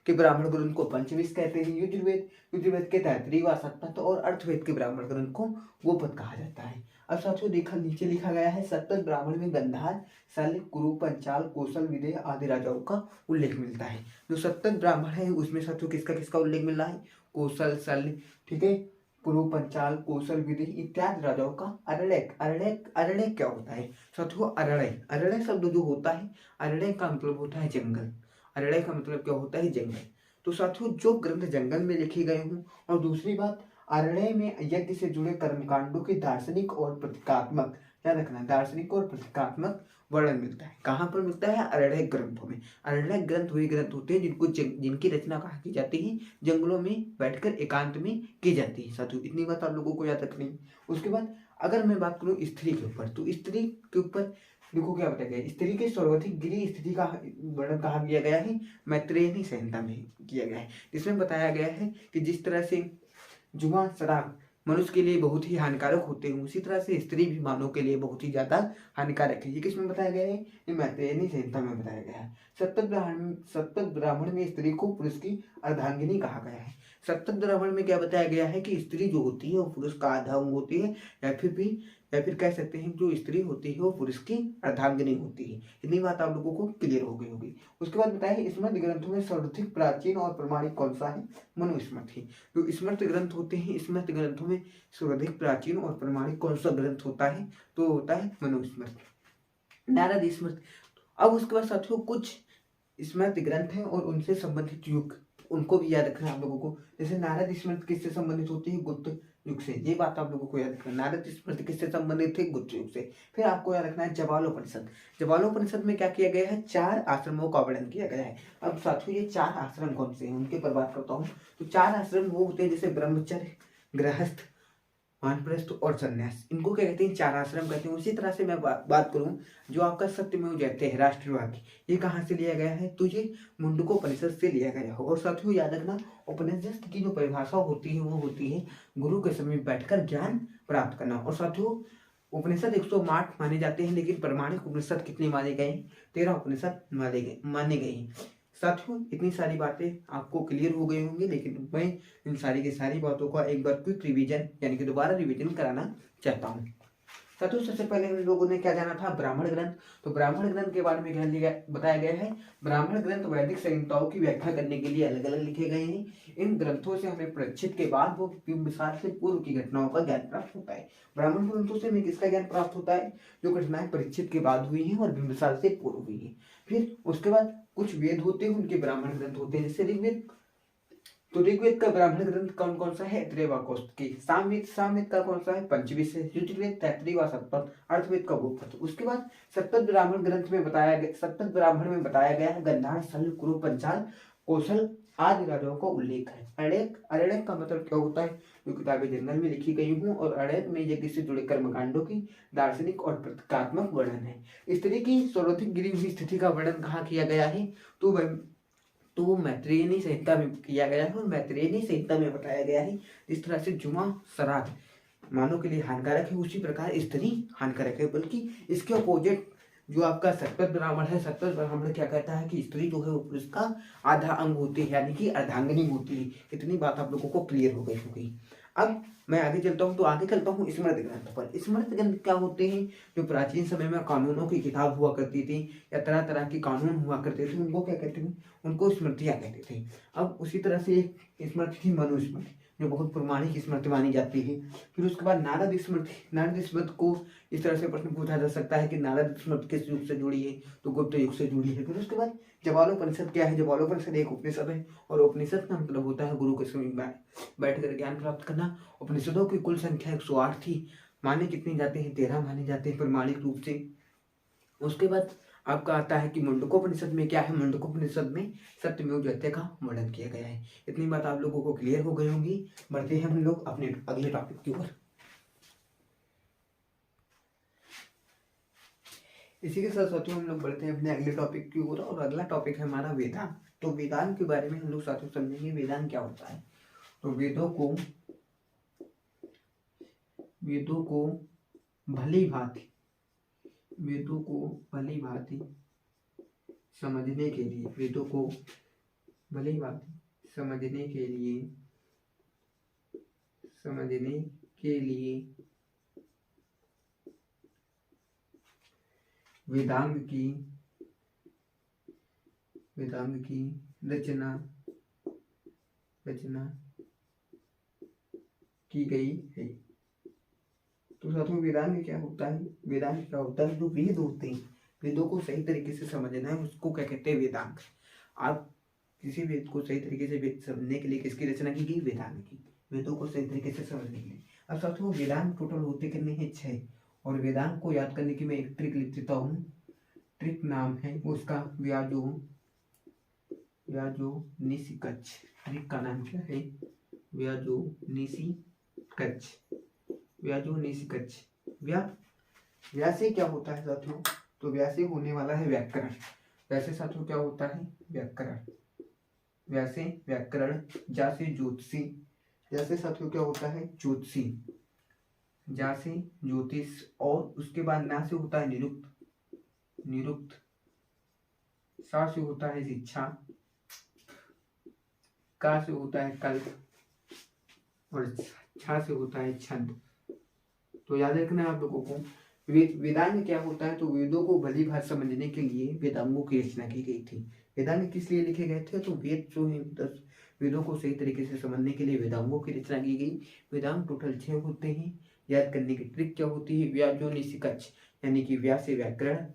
के ब्राह्मण ग्रंथ को पंचविश कहते हैं। यजुर्वेद, यजुर्वेद के तैतरीय व सप्तक और अर्थवेद के ब्राह्मण ग्रंथ को गोपद कहा जाता है। अब साथियों देखा नीचे लिखा गया है, सप्तक ब्राह्मण में गंधार, शल्य, कुरु, पंचाल, कौशल, विदेह आदि राजाओं का उल्लेख मिलता है। जो सप्तक ब्राह्मण है उसमें साथियों किसका किसका उल्लेख मिल रहा है, कौशल, शल्य, ठीक है, कुरु, पंचाल, कौशल, विदेह इत्यादि राजाओं का। अरण्यक, अरण्यक, अरण्यक क्या होता है साथियों, अरण्य, अरण्य शब्द जो होता है, अरण्य का मतलब होता है जंगल। अरण्य का मतलब क्या होता है, जंगल। तो साथियों जो ग्रंथ जंगल में लिखे गए हों, और दूसरी बात अरण्य में यज्ञ से जुड़े कर्मकांडों के दार्शनिक और प्रतीकात्मक, याद रखना, दार्शनिक और प्रतीकात्मक वर्णन मिलता है। कहाँ पर मिलता है, अरण्य ग्रंथों में। अरण्य ग्रंथ वही ग्रंथ होते हैं जिनकी रचना कहाँ की जाती है, जंगलों में बैठकर एकांत में की जाती है। साथियों इतनी बात आप लोगों को याद रखनी है। उसके बाद अगर मैं बात करूँ स्त्री के ऊपर, तो स्त्री के ऊपर देखो क्या बताया गया है, स्त्री के सर्वाधिक गिरी स्त्री का वर्णन कहा गया गया है, मैत्रेयी संहिता में किया गया है, जिसमें बताया गया है कि जिस तरह से जुआ, शराब मनुष्य के लिए बहुत ही हानिकारक होते हैं, उसी तरह से स्त्री भी मानव के लिए बहुत ही ज्यादा हानिकारक है। ये किसमें बताया गया है, ये मैत्रेयी संहिता में बताया गया है। सप्तक ब्राह्मण में स्त्री को पुरुष की अर्धांगिनी कहा गया है। सप्तक ब्राह्मण में क्या बताया गया है कि स्त्री जो होती है वो पुरुष का आधा अंग होती है, या फिर कह सकते हैं जो स्त्री होती है वो पुरुष की अर्धांगिनी होती है। इतनी बात आप लोगों को क्लियर हो गई होगी। उसके बाद बताया स्मृति ग्रंथों में सर्वाधिक प्राचीन और प्रमाणिक कौन सा है, मनुस्मृति। जो स्मृति ग्रंथ होते हैं, स्मृति ग्रंथों में सर्वाधिक प्राचीन और प्रमाणिक कौन सा ग्रंथ होता है, तो होता है मनुस्मृति, नारद स्मृति। अब उसके बाद साथियों कुछ स्मृति ग्रंथ हैं और उनसे संबंधित युग, उनको भी याद रखना आप लोगों को। जैसे नारद स्मृति किससे संबंधित होती है, गुप्त युग से, ये बात आप लोगों को याद रखना। नारद स्मृति किससे संबंधित है, गुप्त युग से। फिर आपको याद रखना है जवालोपनिषद। जवालोपनिषद में क्या किया गया है, 4 आश्रमों का वर्णन किया गया है। अब साथियों ये 4 आश्रम कौन से हैं उनके पर बात करता हूँ। तो 4 आश्रम वो होते हैं जैसे ब्रह्मचर्य, गृहस्थ, वानप्रस्थ और संन्यास, इनको क्या कहते हैं, 4 आश्रम कहते हैं। उसी तरह से मैं बात करूं, जो आपका सत्यमेव जयते है, राष्ट्रवादी, ये कहाँ से लिया गया है, तो ये मुंडकोपनिषद से लिया गया हो। और साथियों याद रखना उपनिषद की जो परिभाषा होती है वो होती है गुरु के समीप बैठकर ज्ञान प्राप्त करना। और साथियों उपनिषद 108 माने जाते हैं, लेकिन प्रमाणिक उपनिषद कितने माने गए, 13 उपनिषद माने गए हैं। साथियों इतनी सारी बातें आपको क्लियर हो गई होंगी, लेकिन मैं इन सारी की सारी बातों का एक बार क्विक रिवीजन यानी कि दोबारा रिवीजन कराना चाहता हूँ। साथियों सबसे पहले हम लोगों ने क्या जाना था, ब्राह्मण ग्रंथ। तो ब्राह्मण ग्रंथ के बारे में क्या लिया बताया गया है, ब्राह्मण ग्रंथ वैदिक संहिताओं की व्याख्या करने के लिए अलग अलग लिखे गए हैं। इन ग्रंथों से हमें प्रक्षित के बाद वो बिंबिसार से पूर्व की घटनाओं का ज्ञान प्राप्त होता है। ब्राह्मण ग्रंथों से हमें किसका ज्ञान प्राप्त होता है, जो घटनाएं परीक्षित के बाद हुई हैं और बिंबिसार से पूर्व हुई है। फिर उसके बाद कुछ वेद होते हैं, उनके ब्राह्मण ग्रंथ होते हैं, जैसे ऋग्वेद। तो ऋग्वेद का ब्राह्मण ग्रंथ कौन कौन सा है, त्रय व कौस्तुकी। सामवेद का कौन सा है, पंचवेद है। यजुर्वेद, तैत्तिरीय व सप्तपद। अर्थवेद का गोपथ। उसके बाद सप्तपद ब्राह्मण ग्रंथ में बताया गया, सप्तपद ब्राह्मण में बताया गया है गंधार, शल्य, कुरु, पंचाल, कौशल आदि राजाओं का उल्लेख है। अरण्यक का मतलब क्या होता है, जो किताबें जंगल में लिखी गई हूँ, और अरण्यक में यज्ञ से जुड़े कर्मकांडों की दार्शनिक और प्रतीकात्मक वर्णन है। इस तरह की सर्वाधिक गिरी हुई स्थिति का वर्णन कहाँ किया गया है, तो वो मैत्रेयनी संहिता में किया गया है। और मैत्रेयनी संहिता में बताया गया है जिस तरह से जुमा श्राद्ध मानव के लिए हानिकारक है, उसी प्रकार स्त्री हानिकारक है। बल्कि इसके अपोजिट जो आपका सतपथ ब्राह्मण है, सतपथ ब्राह्मण क्या कहता है कि स्त्री जो है वो पुरुष का आधा अंग होती है, यानी कि अर्धांगिनी होती है। इतनी बात आप लोगों को क्लियर हो गई होगी। अब मैं आगे चलता हूँ, तो आगे चलता हूँ स्मृति ग्रंथ पर। स्मृति ग्रंथ क्या होते हैं, जो प्राचीन समय में कानूनों की किताब हुआ करती थी, या तरह तरह की कानून हुआ करते थे, उनको क्या कहते थे, उनको स्मृतियाँ कहते थे। अब उसी तरह से एक स्मृति थी मनुस्मृति, जो बहुत प्रमाणिक स्मृति मानी जाती है। फिर उसके बाद नारद स्मृति। नारद स्मृति को इस तरह से प्रश्न पूछा जा सकता है कि नारद स्मृति किस युग से जुड़ी है, तो गुप्त युग से जुड़ी है। फिर उसके बाद जवालोपनिषद क्या है, जवालोपनिषद एक उपनिषद है, और उपनिषद का मतलब होता है गुरु के समीप बैठ कर ज्ञान प्राप्त करना। उपनिषदों की कुल संख्या 108 थी, माने कितनी जाते हैं, 13 माने जाते हैं प्रमाणिक रूप से। उसके बाद आपका आता है कि मुंडकोपनिषद में क्या है, मुंडकोपनिषद में सत्यमेव जयते का वर्णन किया गया है। इतनी बात आप लोगों को क्लियर हो गई होंगी। बढ़ते हैं हम लोग अपने अगले टॉपिक की ओर। इसी के साथ साथियों हम लोग बढ़ते हैं अपने अगले टॉपिक की ओर, और अगला टॉपिक है हमारा वेदांत। तो वेदांत के बारे में हम लोग साथियों समझेंगे वेदांत क्या होता है। तो वेदों को भली भांति समझने के लिए, वेदों को भली भांति समझने के लिए वेदांग की रचना की गई है। तो साथियों वेदांग क्या होता है, जो वेद होते हैं, वेदों को सही तरीके से समझना है, उसको क्या कहते हैं, वेदांग। आप किसी वेद को सही तरीके से समझने के लिए किसकी रचना की गई, वेदांग की, वेदों को सही तरीके से समझने के लिए। अब साथियों वेदांग टोटल होते कितने हैं, 6। और वेदांग को याद करने की मैं एक ट्रिक लिख देता हूँ। ट्रिक नाम है उसका व्याजोनिषिकच्छ। ट्रिक का नाम क्या है, व्याजोनिषिकच्छ। व्या से क्या होता है साथियों, तो व्या से होने वाला है व्याकरण। वैसे साथियों क्या होता है, व्याकरण। व्या से व्याकरण, जा से ज्योतिषी, जैसे साथियों क्या होता है, ज्योतिषी, जा से ज्योतिष, और उसके बाद ना से होता है निरुक्त, सा से होता है शिक्षा, का से होता है कल्प, और छा से होता है छंद। तो याद रखना आप लोगों को। वेदांग क्या होता है, तो वेदों को भली भांति समझने के लिए वेदांगों की रचना की गई थी। वेदांग किस लिए लिखे गए थे, तो वेद जो है 10 वेदों को सही तरीके से समझने के लिए वेदांगों की रचना की गई। वेदांग टोटल 6 होते हैं। याद करने की ट्रिक क्या होती है, व्याजोनिषिकच्छ, यानी कि व्या से व्याकरण,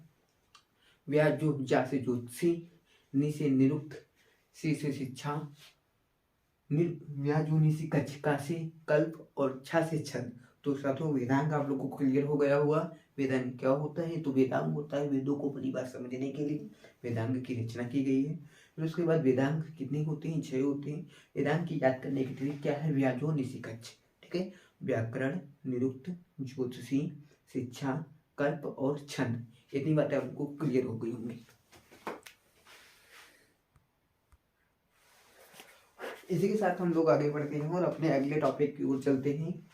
व्याजो जा से ज्योतिषी, नि से निरुक्त, सी से शिक्षा, व्याजोनिषिकच्छ, का से कल्प, और छा से छंद। तो साथियों वेदांग आप लोगों को क्लियर हो गया हुआ। वेदांग क्या होता है, तो वेदांग होता है वेदों को भली बात समझने के लिए वेदांग की रचना की गई है। फिर उसके बाद वेदांग कितने होते हैं, 6 होते हैं। वेदांग की याद करने की ट्रिक क्या है, व्याजोनिषिकच्छ, ठीक है, व्याकरण, निरुक्त, ज्योतिषी, शिक्षा, कल्प और छंद। इतनी बातें आपको क्लियर हो गई होंगी। इसी के साथ हम लोग आगे बढ़ते हैं और अपने अगले टॉपिक की ओर चलते हैं,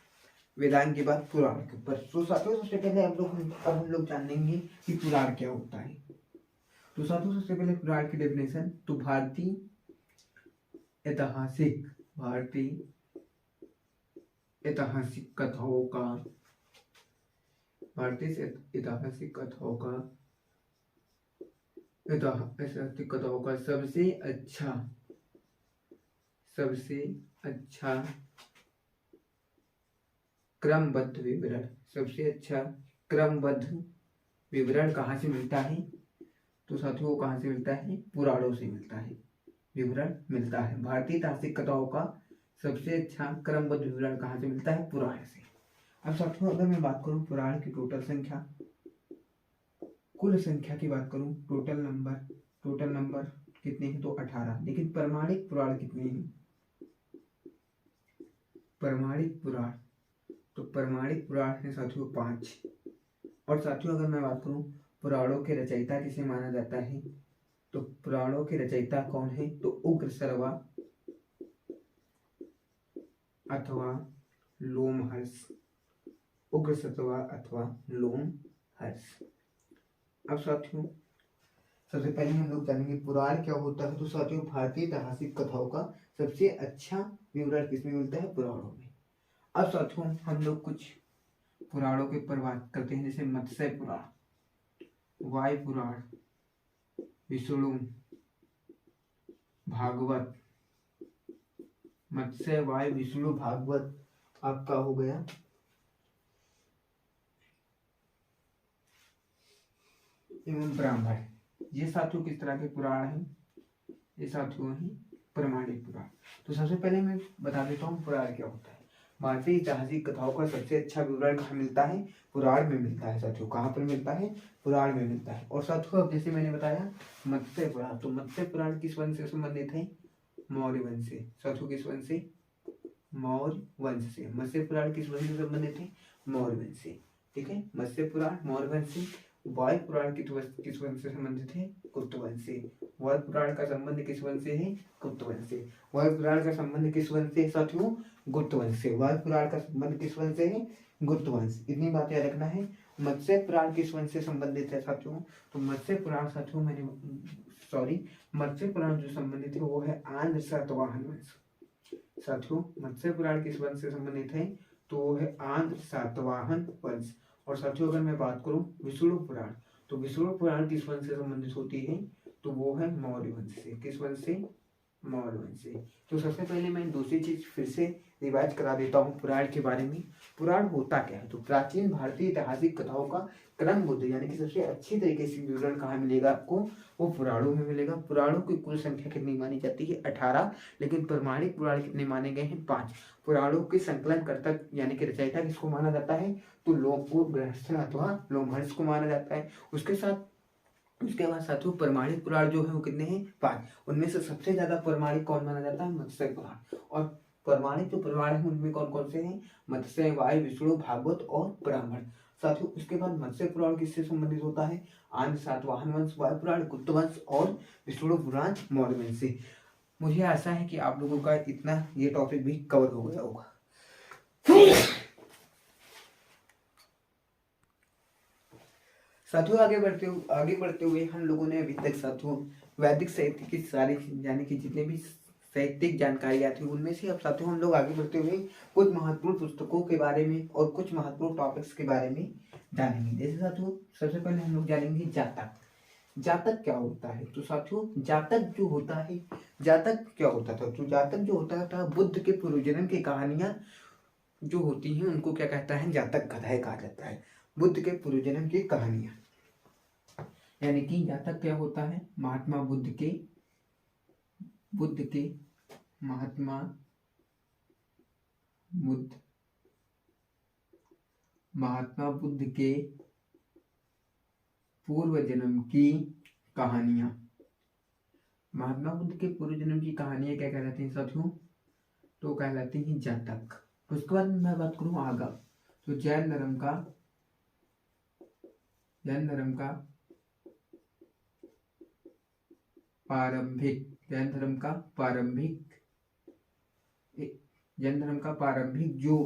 वेदांग के बाद पुराण के ऊपर। तो साथियों सबसे पहले हम लोग जानेंगे कि पुराण क्या होता है। तो साथियों सबसे पहले पुराण की डेफिनेशन, तो भारतीय ऐतिहासिक कथाओं का भारतीय ऐतिहासिक कथाओं का ऐतिहासिक कथाओं का सबसे अच्छा क्रमबद्ध विवरण, सबसे अच्छा क्रमबद्ध विवरण कहाँ से मिलता है? तो साथियों कहाँ से मिलता है? पुराणों से मिलता है, विवरण मिलता है। भारतीय ऐतिहासिक कथाओं का सबसे अच्छा क्रमबद्ध विवरण कहाँ से मिलता है? पुराण से। अब साथियों अगर मैं बात करूं पुराण की टोटल संख्या, कुल संख्या की बात करूं, टोटल नंबर कितने हैं? तो 18। लेकिन प्रमाणिक पुराण कितने हैं? प्रमाणिक पुराण, तो प्रमाणिक पुराण है साथियों 5। और साथियों अगर मैं बात करूं पुराणों के रचयिता किसे माना जाता है? तो पुराणों के रचयिता कौन है? तो उग्रसर्वा अथवा लोमहर्ष, उग्रसर्वा अथवा लोमहर्ष। अब साथियों सबसे पहले हम लोग जानेंगे पुराण क्या होता है। तो साथियों भारतीय ऐतिहासिक कथाओं का सबसे अच्छा विवरण किसमें मिलता है? पुराणों में। अब साथियों हम लोग कुछ पुराणों के ऊपर बात करते हैं, जैसे मत्स्य पुराण, वायु पुराण, विष्णु भागवत, मत्स्य वायु विष्णु भागवत आपका हो गया। एवं ब्राह्मण, ये साथियों किस तरह के पुराण हैं? ये साथियों हैं प्रमाणिक पुराण। तो सबसे पहले मैं बता देता हूँ पुराण क्या होता है। भारतीय ऐतिहासिक कथाओं का सबसे अच्छा विवरण कहाँ मिलता है? पुराण में मिलता है साथियों। कहाँ पर मिलता है? पुराण में मिलता है। और साथियों अब जैसे मैंने बताया मत्स्य पुराण, तो मत्स्य पुराण किस वंश से संबंधित है? मौर्य वंश से। साथियों किस वंश से? मौर्य वंश से। मत्स्य पुराण किस वंश से संबंधित है? मौर्य वंश से। ठीक है, मत्स्य पुराण मौर्य वंश से। वायु पुराण किस वंश से संबंधित है? गुप्त वंश से। वायु पुराण का संबंध किस वंश से है? गुप्त वंश से। वायु पुराण का संबंध किस वंश से साथियों? गुप्त वंश से। वायु पुराण का संबंध किस वंश से है? गुप्त वंश। इतनी बात याद रखना है। मत्स्य पुराण किस वंश से संबंधित है साथियों? तो मत्स्य पुराण साथियों मत्स्य पुराण जो संबंधित है वो है आंध्र सातवाहन वंश। साथियों मत्स्य पुराण किस वंश से संबंधित है? तो वो है आंध्र सातवाहन वंश। और साथियों अगर मैं बात करूं विष्णु पुराण, तो विष्णु पुराण किस वंश से संबंधित होती है? तो वो है मौर्य वंश से। किस वंश से? मौर्य वंश से। तो सबसे पहले मैं दूसरी चीज फिर से रिवाइज करा देता हूँ पुराण के बारे में। पुराण होता क्या है? तो प्राचीन भारतीय ऐतिहासिक कथाओं का क्रमबद्ध यानी कि सबसे अच्छी तरीके से विवरण कहाँ मिलेगा आपको? वो पुराणों में मिलेगा। पुराणों की कुल संख्या कितनी मानी जाती है? 18। लेकिन प्रमाणिक पुराण कितने माने गए हैं? 5। पुराणों के संकलनकर्ता यानी कि रचयिता किसको माना जाता है? तो लोमहर्ष अथवा लोमहर्ष को माना जाता है। उसके बाद साथियों प्रमाणिक पुराण जो है वो कितने हैं? 5। उनमें से सबसे ज्यादा प्रमाणिक कौन माना जाता है? मत्स्य पुराण। और प्रमाणिक जो पुराण है उनमें कौन कौन से हैं? मत्स्य, वायु, विष्णु, भागवत और ब्राह्मण। साथियों उसके बाद मत्स्य पुराण किससे संबंधित होता है? आंध्र सातवाहन वंश, वायु पुराण गुप्त वंश और विष्णु पुराण मौर्य वंश से। मुझे आशा है कि आप लोगों का इतना ये टॉपिक भी कवर हो गया होगा। साथियों आगे बढ़ते हुए हम लोगों ने अभी तक साथियों वैदिक साहित्य की सारी यानी कि जितने भी साहित्यिक जानकारियां थी उनमें से अब साथियों हम लोग आगे बढ़ते हुए कुछ महत्वपूर्ण पुस्तकों के बारे में और कुछ महत्वपूर्ण टॉपिक्स के बारे में जानेंगे। जैसे साथियों सबसे पहले हम लोग जानेंगे जातक। जातक क्या होता है? तो साथियों जातक जो होता है, जातक क्या होता था? तो जातक जो होता था बुद्ध के पूर्वजन्म की कहानियां जो होती हैं उनको क्या कहता है? जातक कथाएं कहा जाता है। बुद्ध के पूर्वजन्म की कहानियां यानी कि जातक क्या होता है? महात्मा बुद्ध के महात्मा बुद्ध के पूर्व जन्म की कहानियां। महात्मा बुद्ध के पूर्व जन्म की कहानियां क्या कहलाती हैं साथियों? तो कहलाती हैं जातक। उसके बाद मैं बात करूं आगम, तो जैन धर्म का प्रारंभिक जो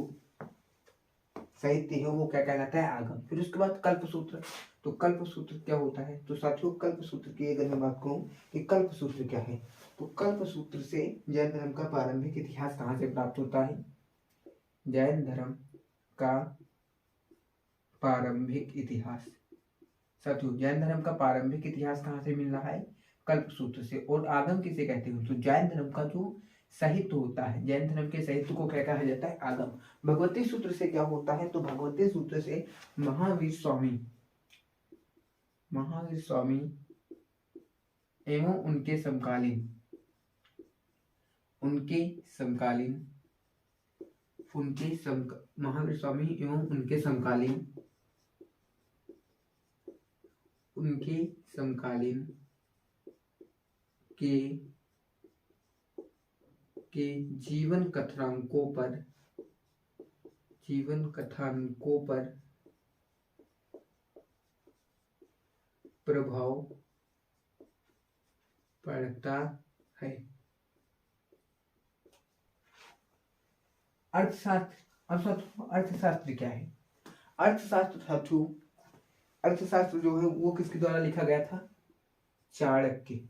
साहित्य है वो क्या कहलाता है? आगम। फिर उसके बाद कल्पसूत्र। तो कल्पसूत्र क्या होता है? तो साथियों कल्पसूत्र की अगर मैं बात करूं कि कल्पसूत्र क्या है, तो कल्पसूत्र से जैन धर्म का प्रारंभिक इतिहास कहाँ से प्राप्त होता है? जैन धर्म का प्रारंभिक इतिहास। साथियों जैन धर्म का प्रारंभिक इतिहास कहाँ से मिल रहा है? कल्प सूत्र से। और आगम किसे कहते हैं? तो जैन धर्म का जो साहित्य होता है, जैन धर्म के साहित्य को क्या कहा जाता है? आगम। भगवती सूत्र से क्या होता है? तो भगवती सूत्र से महावीर स्वामी एवं उनके समकालीन महावीर स्वामी एवं उनके समकालीन के जीवन कथानकों पर प्रभाव पड़ता है। अर्थशास्त्र क्या है? अर्थशास्त्र जो है वो किसके द्वारा लिखा गया था? चाणक्य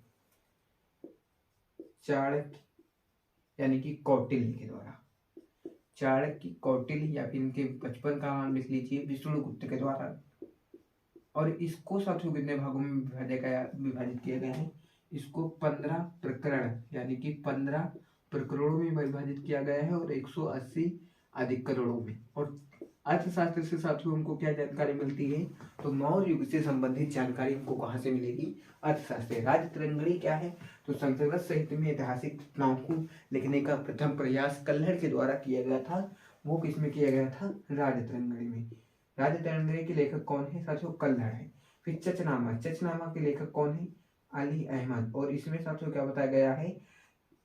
यानी कि कौटिल्य के द्वारा। चाणक्य, कौटिल्य या फिर इनके बचपन का नाम लिख लीजिए, विष्णुगुप्त के द्वारा। और इसको साथियों कितने भागों में विभाजित किया गया है? इसको 15 प्रकरण यानी कि 15 प्रकरणों में विभाजित किया गया है और 180 अधिकरणों में। और अर्थशास्त्र से साथियों हमको क्या जानकारी मिलती है? तो मौर्य युग से संबंधित जानकारी हमको कहाँ से मिलेगी? अर्थशास्त्र। राजतरंगिणी क्या है? तो संस्कृत साहित्य में ऐतिहासिक घटनाओं को लिखने का प्रथम प्रयास कल्हड़ के द्वारा किया गया था। वो किसमें किया गया था? राजतरंगिणी में। राजतरंगिणी के लेखक कौन है साथियों? कल्हड़ है। फिर चचनामा के लेखक कौन है? अली अहमद। और इसमें साथियों क्या बताया गया है?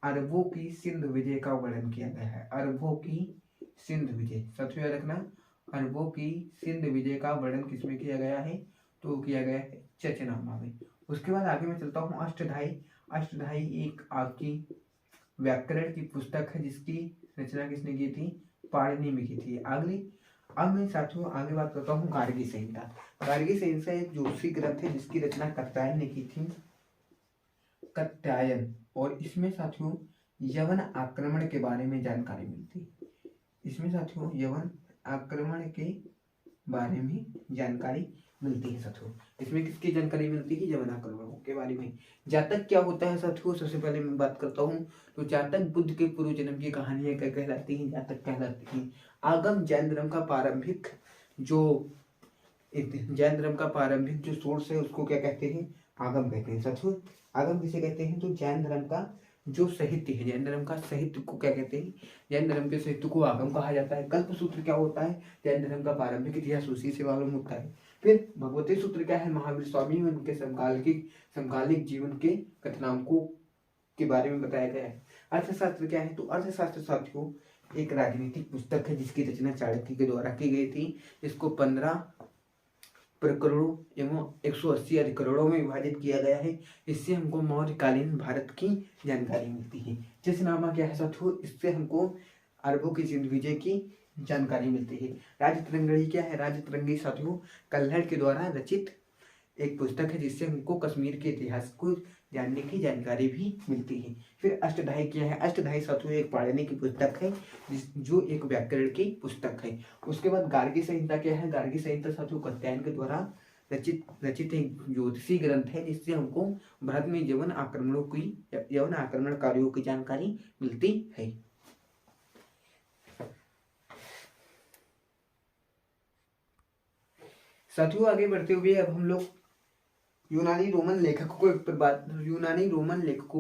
अरबों की सिंध विजय का वर्णन किया गया है। अरबों की सिंध विजय, साथियों याद रखना, अरबों की सिंध विजय का वर्णन किसमें किया गया है? तो किया गया है चचनामा में। उसके बाद आगे मैं चलता हूँ अष्टधाई एक आपकी व्याकरण की पुस्तक है जिसकी रचना किसने की थी? पाणिनि में की थी। अब मैं साथियों आगे बात करता हूँ गार्गी संहिता एक ज्योतिषी ग्रंथ है जिसकी रचना कात्यायन ने की थी। कात्यायन। और इसमें साथियों यवन आक्रमण के बारे में जानकारी मिलती है। इसमें साथियों यवन आक्रमण के बारे में जानकारी मिलती है साथियों। इसमें किसकी जानकारी मिलती है? यवन आक्रमणों के बारे में। जातक क्या होता है साथियों? सबसे पहले मैं बात करता हूँ तो जातक बुद्ध के पूर्व जन्म की कहानियां क्या कहलाती हैं? जातक कहलाती हैं। आगम जैन धर्म का प्रारंभिक जो सोर्स है उसको क्या कहते हैं? आगम कहते हैं साथियों। आगम किसे कहते हैं? तो जैन धर्म का जो साहित्य है, जैन धर्म का साहित्य को क्या कहते हैं? जैन धर्म के साहित्य को आगम कहा जाता है। कल्प सूत्र क्या होता है? जैन धर्म का प्रारंभिक इतिहास उसी से मालूम होता है। फिर भगवती सूत्र क्या है? महावीर स्वामी और उनके समकालिक जीवन के घटनाओं के बारे में बताया गया है। अर्थशास्त्र क्या है? तो अर्थशास्त्र साथियों एक राजनीतिक पुस्तक है जिसकी रचना चाणक्य के द्वारा की गई थी। इसको 15 प्रकरणों एवं 180 अधिकरणों में विभाजित किया गया है। इससे हमको मौर्यकालीन भारत की जानकारी मिलती है। चचनामा क्या है साथियों? इससे हमको अरबों की सिंध विजय की जानकारी मिलती है। राजतरंगिणी क्या है? राजतरंगिणी साथियों कल्हड़ के द्वारा रचित एक पुस्तक है जिससे हमको कश्मीर के इतिहास को जानने की जानकारी भी मिलती है। फिर अष्टधाई क्या है? अष्टधाई साथियों एक पाणिनि की पुस्तक है जो एक व्याकरण की पुस्तक है। उसके बाद गार्गी संहिता क्या है? गार्गी संहिता साथियों कात्यायन के द्वारा रचित एक ज्योतिषी ग्रंथ है जिससे हमको भारत में यवन आक्रमणकारियों की जानकारी मिलती है। साथियों आगे बढ़ते हुए अब हम लोग यूनानी रोमन लेखकों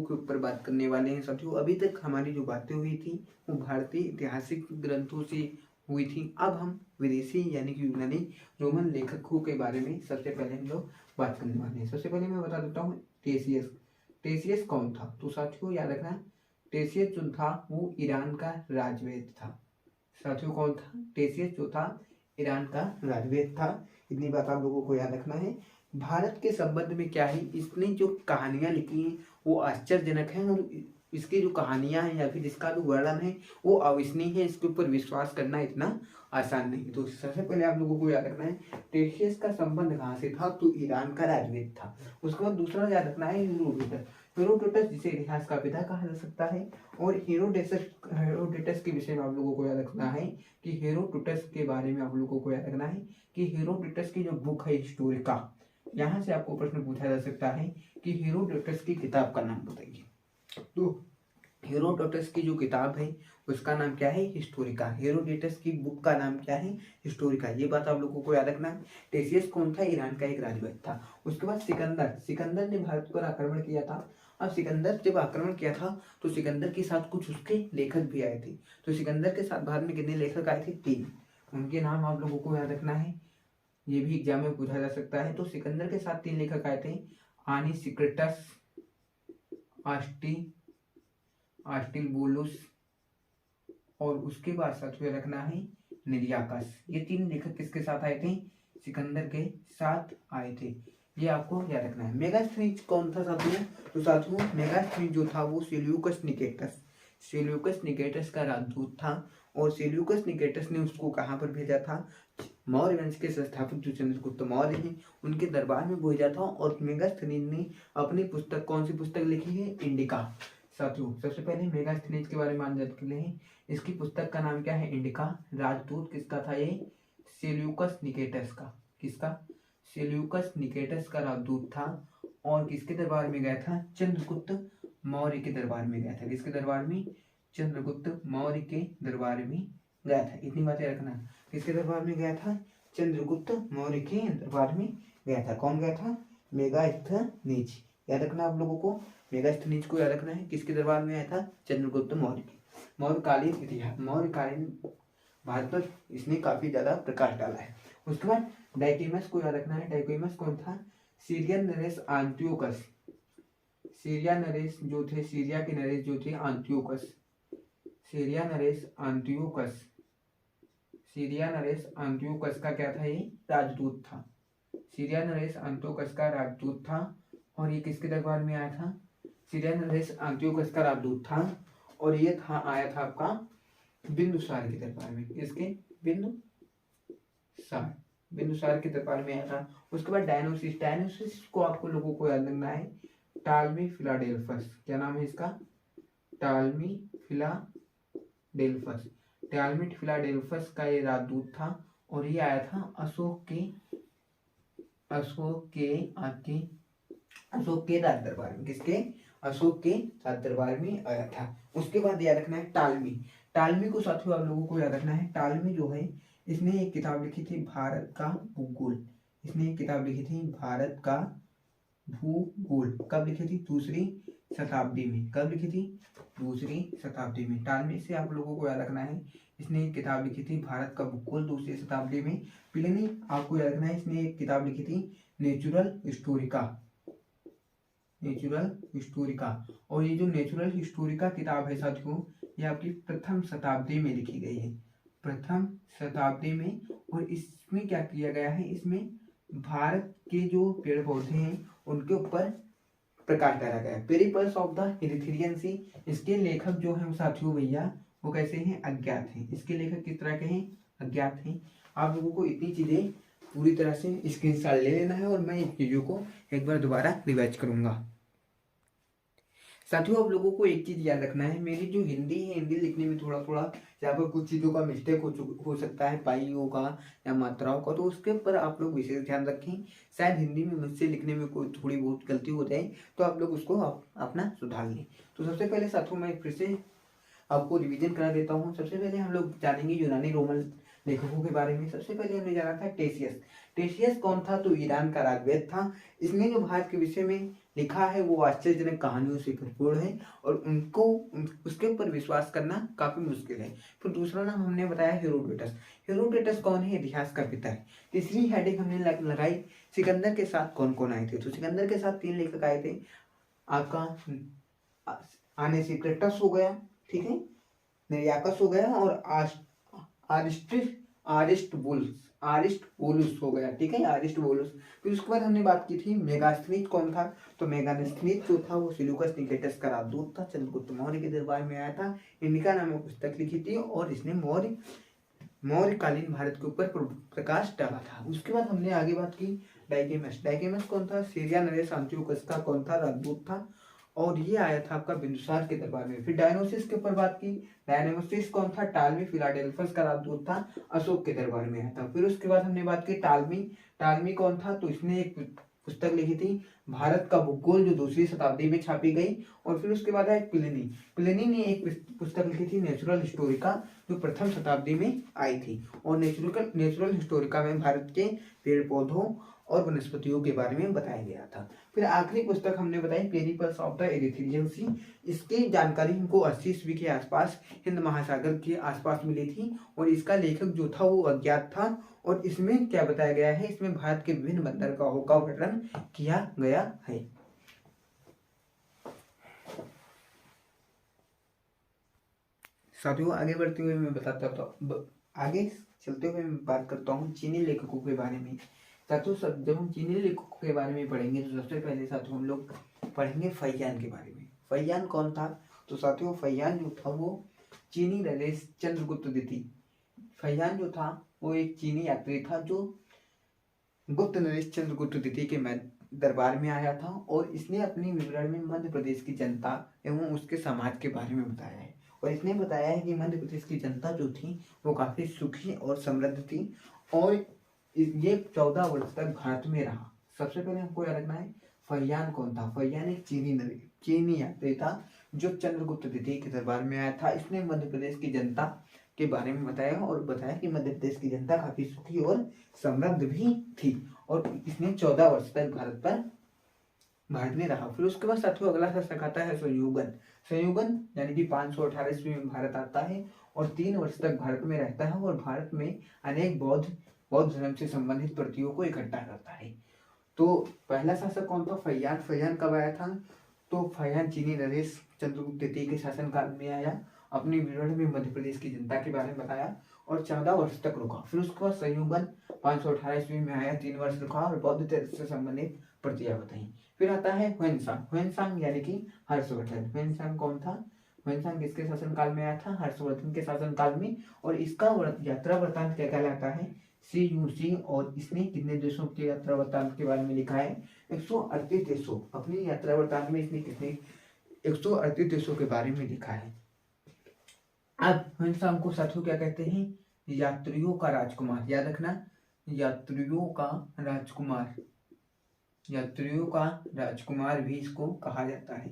के ऊपर बात करने वाले हैं साथियों। अभी तक हमारी जो बातें हुई थी वो भारतीय ऐतिहासिक ग्रंथों से हुई थी। अब हम विदेशी यानी कि यूनानी रोमन लेखकों के बारे में सबसे पहले हम लोग बात करने वाले हैं। सबसे पहले मैं बता देता हूँ टेसियस कौन था? तो साथियों याद रखना, टेसियस जो था वो ईरान का राजवैद्य था। साथियों कौन था? टेसियस जो था ईरान का राजवैद्य था। इतनी बात आप लोगों को याद रखना है। भारत के संबंध में क्या है, इसने जो कहानियां लिखी हैं वो आश्चर्यजनक हैं और इसकी जो कहानियां हैं या फिर इसका जो वर्णन है वो अविश्वसनीय है, इसके ऊपर विश्वास करना इतना आसान नहीं। तो सबसे पहले आप लोगों को याद रखना है टेथियस का संबंध कहाँ से था, तो ईरान का राजवीर था। उसके बाद दूसरा याद रखना है हेरोडोटस। हेरोडोटस जिसे इतिहास का पिता कहा जा सकता है। और हेरोडोटस के विषय में आप लोगों को याद रखना है कि हेरोडोटस के बारे में आप लोगों को याद रखना है कि हेरोडोटस की जो बुक है हिस्टोरिका, यहाँ से आपको प्रश्न पूछा जा सकता है कि हेरोडोटस की किताब का नाम बताइए। तो हेरोडोटस की जो किताब है उसका नाम क्या है, हिस्टोरिका। हेरोडोटस की बुक का नाम क्या है, हिस्टोरिका। ये बात आप लोगों को याद रखना है। टेसियस कौन था, ईरान का एक राजवंश था। उसके बाद सिकंदर ने भारत पर आक्रमण किया था। अब सिकंदर जब आक्रमण किया था तो सिकंदर के साथ कुछ उसके लेखक भी आए थे। तो सिकंदर के साथ भारत में कितने लेखक आए थे, 3। उनके नाम आप लोगों को याद रखना है, ये भी एग्जाम में पूछा जा सकता है। तो सिकंदर के साथ 3 लेखक आए थे, आनिसिक्रेटस, आस्टिलबुलस और उसके बाद साथ में रखना है निर्याकस। ये 3 लेखक किसके साथ आए थे, सिकंदर के साथ आए थे। ये आपको याद रखना है। मेगास्थनीज कौन था साथियों, तो साथियों मेगास्थनीज जो था वो सेल्यूकस निकेटस का राजदूत था। और सेल्यूकस निकेटस ने उसको कहाँ पर भेजा था, मौर्य वंश के संस्थापक जो चंद्रगुप्त मौर्य हैं उनके दरबार में भेजा था। और मेगास्थनीज ने अपनी पुस्तक, कौन सी पुस्तक लिखी है, इंडिका। साथियों सबसे पहले मेगास्थनीज के बारे में जानकारी के लिए इसकी पुस्तक का नाम क्या है, इंडिका। राजदूत किसका था, ये सेल्यूकस निकेटस का। किसका, सेल्यूकस निकेटस का राजदूत था। और किसके दरबार में गया था, चंद्रगुप्त मौर्य के दरबार में गया था। किसके दरबार में, चंद्रगुप्त मौर्य के दरबार में गया था। इतनी बातें रखना। किसके दरबार में गया था, चंद्रगुप्त मौर्य के दरबार में गया था। कौन गया था, मेगास्थनीज। याद रखना आप लोगों को, मेगास्थनीज को याद रखना है। किसके दरबार में आया था, चंद्रगुप्त मौर्य के। मौर्यकालीन इतिहास, मौर्यकालीन भारत पर इसने काफी ज्यादा प्रकाश डाला है। उसके बाद डाइटिमस को याद रखना है। डाइटिमस कौन था, सीरियन नरेश आंतियोकस। सीरिया नरेश जो थे, सीरिया के नरेश जो थे आंतियोकस, सीरिया नरेश आंतियोकस का क्या था, ये राजदूत था। सीरिया नरेश आंतियोकस का राजदूत था। और ये किसके दरबार में आया था, सीरिया नरेश आंतियोकस का राजदूत था। और ये था आया था आपका बिंदुसार के दरबार में। किसके, बिंदुसार के दरबार में आया था। उसके बाद डायनोसिस को आपको लोगों को याद रखना है, टालमी फिलाडेल्फस। क्या नाम है इसका, टालमी फिलाडेल्फस का ये राजदूत था। और ये आया था अशोक के राज दरबार में। किसके, अशोक के राज दरबार में आया था। उसके बाद याद रखना है टालमी को साथियों आप लोगों को याद रखना है। टालमी जो है इसने एक किताब लिखी थी भारत का भूगोल। कब लिखी थी, 2री शताब्दी में। कब लिखी थी, 2री शताब्दी में। टालमी से आप लोगों को याद रखना है, इसने एक किताब लिखी थी भारत का भूगोल 2री शताब्दी में। प्लिनी आपको याद रखना है, इसने एक किताब लिखी थी नेचुरल हिस्टोरिका। और ये जो नेचुरल हिस्टोरिका किताब है साथियों, ये आपकी प्रथम शताब्दी में लिखी गई है, प्रथम शताब्दी में। और इसमें क्या किया गया है, इसमें भारत के जो पेड़ पौधे हैं उनके ऊपर प्रकाश डाला गया है। पेरिपल्स ऑफ द इरिथ्रियन सी, इसके लेखक जो हैं साथियों भैया वो कैसे हैं, अज्ञात हैं। इसके लेखक किस तरह के हैं, अज्ञात हैं। आप लोगों को इतनी चीजें पूरी तरह से स्क्रीनशॉट ले लेना है और मैं इन चीजों को एक बार दोबारा रिवाइज करूंगा। साथियों आप लोगों को एक चीज याद रखना है, मेरी जो हिंदी है, हिंदी लिखने में थोड़ा यहाँ पर कुछ चीजों का मिस्टेक हो सकता है, पाइयों का या मात्राओं का, तो उसके ऊपर आप लोग विशेष ध्यान रखें। शायद हिंदी में मुझसे लिखने में कोई थोड़ी बहुत गलती हो जाए तो आप लोग उसको अपना सुधार लें। तो सबसे पहले साथियों मैं फिर से आपको रिवीजन करा देता हूँ। सबसे पहले हम लोग जानेंगे यूनानी रोमन लेखकों के बारे में। सबसे पहले हमने जाना था टेशियस कौन था, तो ईरान का राजवैद था। इसने जो भारत के विषय में लिखा है वो आश्चर्यजनक कहानियों से भरपूर है और उनको उसके ऊपर विश्वास करना काफी मुश्किल है। फिर दूसरा नाम हमने बताया हेरोडोटस कौन है, इतिहास का पिता है। तीसरी हेडिंग हमने लगाई सिकंदर के साथ कौन कौन आए थे, तो सिकंदर के साथ 3 लेखक आए थे। आपका आनेसिक्रेटस हो गया, ठीक है, निर्याकस हो गया और आरिस्टबुलस आरिस्टोबुलस हो गया, ठीक है, आरिस्टोबुलस। फिर उसके बाद हमने बात की थी मेगास्थनीज कौन था, तो मेगास्थनीज जो था वो सिलूकस निकेटस का राजदूत था, चंद्रगुप्त मौर्य के दरबार में आया था। इनका नामक पुस्तक लिखी थी और इसने मौर्यकालीन भारत के ऊपर प्रकाश डाला था। उसके बाद हमने आगे बात की डाइकेमस। डाइकेमस कौन था, सीरिया नरेश अंत्योकस का कौन था, राजदूत था, और ये आया था आपका बिंदुसार के दरबार में। फिर डायनोसिस के ऊपर बात की। डायनोसिस कौन था, टालमी फिलाडेल्फस का राजदूत था, अशोक के दरबार में आया था। फिर उसके बाद हमने बात की टालमी। टालमी कौन था, तो इसने एक पुस्तक लिखी थी भारत का भूगोल, जो 2वीं शताब्दी में छापी गई। और फिर उसके बाद है प्लिनी। प्लिनी ने एक पुस्तक लिखी थी नेचुरल हिस्टोरिका, जो प्रथम शताब्दी में आई थी। और नेचुरल हिस्टोरिका में भारत के पेड़ पौधों और वनस्पतियों के बारे में बताया गया था। फिर आखिरी पुस्तक हमने बताई पेरिपल्स ऑफ द एरिथ्रियन सी। इसकी जानकारी हमको 80 ईस्वी के आसपास हिंद महासागर के आसपास मिली थी, और इसका लेखक जो था वो अज्ञात था। और इसमें क्या बताया गया है, इसमें भारत के विभिन्न बंदरगाहों का वर्णन किया गया है। साथियों आगे बढ़ते हुए मैं बताता था, आगे चलते हुए मैं बात करता हूँ चीनी लेखकों के बारे में। साथियों जब हम चीनी लेखकों के बारे में पढ़ेंगे तो सबसे पहले साथियों हम लोग पढ़ेंगे फैयान के बारे में। फैयान कौन था, तो साथियों फैयान जो था वो चीनी नरेश चंद्रगुप्त द्वितीय। फैयान जो था वो एक चीनी यात्री था जो गुप्त नरेश चंद्रगुप्त द्वितीय के दरबार में आया था, और इसने अपनी विवरण में मध्य प्रदेश की जनता एवं उसके समाज के बारे में बताया है। और इसने बताया है कि मध्य प्रदेश की जनता जो थी वो काफी सुखी और समृद्ध थी, और ये 14 वर्ष तक भारत में रहा। सबसे पहले हमको याद रखना है फैयान कौन था। फैयान एक चीनी यात्री था जो चंद्रगुप्त द्वितीय के दरबार में आया था। इसने मध्य प्रदेश की जनता के बारे में बताया, और बताया कि मध्य प्रदेश की जनता काफी सुखी और समृद्ध भी थी, और इसने 14 वर्ष तक भारत में रहा। फिर उसके बाद साथियों अगला शासक आता है संयोगन। संयोगन यानी कि 518 ईस्वी में भारत आता है और 3 वर्ष तक भारत में रहता है, और भारत में अनेक बौद्ध धर्म से संबंधित प्रतियों को इकट्ठा करता है। तो पहला शासक कौन था, फैयान। फैयान कब आया था, तो फैयान चीनी नरेश चंद्रगुप्त द्वितीय के शासनकाल में आया, अपनी विवरण में मध्य प्रदेश की जनता के बारे में बताया और 14 वर्ष तक रुका। फिर उसके बाद संयोगन 518 ईस्वी में आया, 3 वर्ष रुका और बौद्ध धर्म से संबंधित प्रतियां बताई। फिर आता है ह्वेनसांग। ह्वेनसांग यानी कि हर्षवर्धन। ह्वेनसांग कौन था, ह्वेनसांग किसके शासनकाल में आया था, हर्षवर्धन के शासनकाल में, और इसका यात्रा वृत्तांत क्या कहलाता है, CUC। और इसने कितने देशों के यात्रा वृत्तांत के बारे में लिखा है, 138 देशों। अपनी यात्रा वृत्तांत में इसने कितने 138 देशों के बारे में लिखा है। अब ह्वेनसांग को साथियों क्या कहते हैं, यात्रियों का राजकुमार। याद रखना, यात्रियों का राजकुमार। यात्रियों का राजकुमार भी इसको कहा जाता है।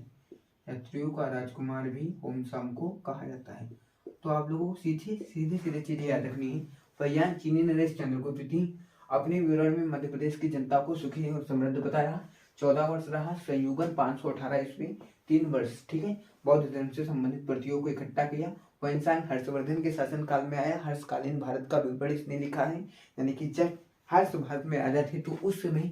यात्रियों का राजकुमार भी ह्वेनसांग को कहा जाता है। तो आप लोगों को सीधे चीजें याद रखनी है। फैयान चीनी नरेश चंद्रगुप्त द्वितीय अपने विवरण में मध्य प्रदेश की जनता को सुखी और समृद्ध बताया, 14 वर्ष रहा। संयोगन 518 ईस्वी, 3 वर्ष, ठीक है, बौद्ध धर्म से संबंधित प्रतियों को इकट्ठा किया। ह्वेनसांग हर्षवर्धन के शासनकाल में आया, हर्षकालीन भारत का विवरण इसने लिखा है, यानी कि जब हर्ष भारत में राजा थे तो उस समय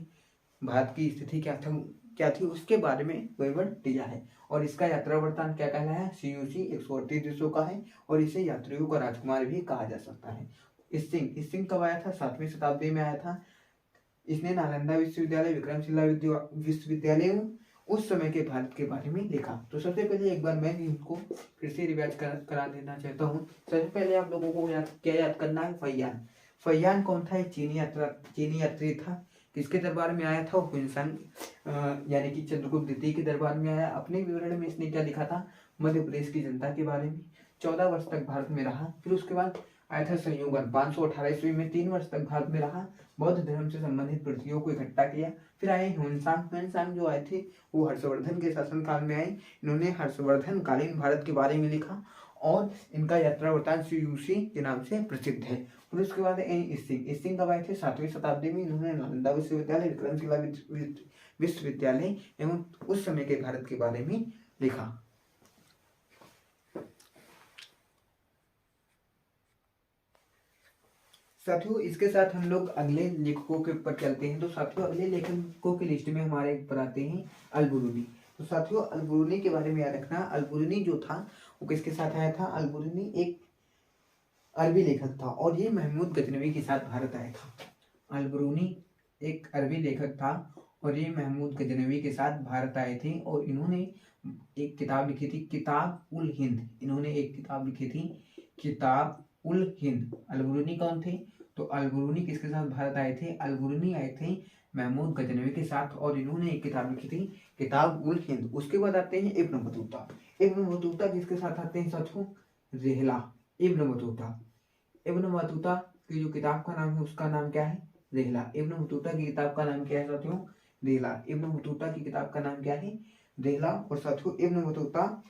भारत की स्थिति क्या थी उसके बारे में विवरण दिया है। और इसका यात्रा वृत्तांत क्या कहना है, CUC 138 देशों का है, और इसे यात्रियों का राजकुमार भी कहा जा सकता है। इसिंग कब आया था, 7वीं शताब्दी में आया था। इसने नालंदा विश्वविद्यालय, विक्रमशिला विश्वविद्यालय उस समय के भारत के बारे में लिखा। तो सबसे पहले एक बार मैं इनको फिर से रिवाइज करा देना चाहता हूँ। सबसे पहले आप लोगों को क्या याद करना है, फैयान। फैयान कौन था, एक चीनी यात्री था। किसके दरबार में आया था, ह्वेनसांग यानी कि चंद्रगुप्त द्वितीय के दरबार में आया। अपने विवरण में इसने क्या लिखा था, मध्य प्रदेश की जनता के बारे में। 14 वर्ष तक भारत में रहा। फिर उसके बाद आया था संयोगन 518 ईस्वी में, 3 वर्ष तक भारत में रहा, बौद्ध धर्म से संबंधित प्रतियों को इकट्ठा किया। फिर आए ह्वेनसांग जो आए थे वो हर्षवर्धन के शासनकाल में आए। इन्होंने हर्षवर्धन कालीन भारत के बारे में लिखा, और इनका यात्रा वृत्तांत CUC के नाम से प्रसिद्ध है। फिर उसके बाद इसिंग कब आए थे, 7वीं शताब्दी में। इन्होंने नालंदा विश्वविद्यालय, विक्रमशिला विश्वविद्यालय एवं उस समय के भारत के बारे में लिखा। साथियों इसके साथ हम लोग अगले लेखकों के ऊपर चलते हैं। तो साथियों अगले लेखकों की लिस्ट में हमारे ऊपर आते हैं अल-बुरूनी। तो साथियों अल-बुरूनी के बारे में याद रखना, अल-बुरूनी जो था वो किसके साथ आया था, अल-बुरूनी एक अरबी लेखक था और ये महमूद गजनवी के साथ भारत आया था। अलबरूनी एक अरबी लेखक था और ये महमूद गजनवी के साथ भारत आए थे और इन्होंने एक किताब लिखी थी, किताब उल हिंद। इन्होंने एक किताब लिखी थी, किताब उल हिंद। अलबरूनी कौन थे? तो अलबरूनी किसके साथ भारत आए थे? अलबरूनी आए थे महमूद गजनवी के साथ और इन्होंने एक किताब लिखी थी, किताब उल हिंद। उसके बाद आते हैं इब्न बतूता। इब्न बतूता किसके साथ आते हैं साथियों? Rihla. Ibn Battuta, Ibn Battuta की जो किताब का नाम है उसका नाम क्या है? रेहला। इब्न बतूता की किताब का नाम क्या है साथियों? रेहला। इब्न बतूता की किताब का नाम क्या है? रेहला। और साथियों इब्न बतूता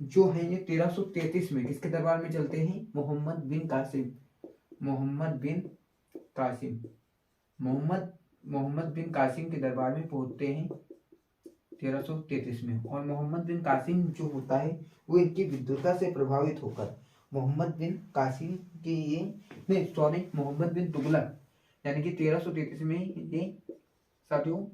जो है ये 1333 में किसके दरबार में चलते हैं? मोहम्मद बिन कासिम। मोहम्मद बिन कासिम, मोहम्मद बिन कासिम के दरबार में पहुंचते हैं 1333 में। और मोहम्मद बिन कासिम जो होता है वो इनकी विद्वता से प्रभावित होकर मोहम्मद बिन कासिम की ये नहीं सॉरी मोहम्मद बिन तुगलक, यानी कि 1333 में ये साथियों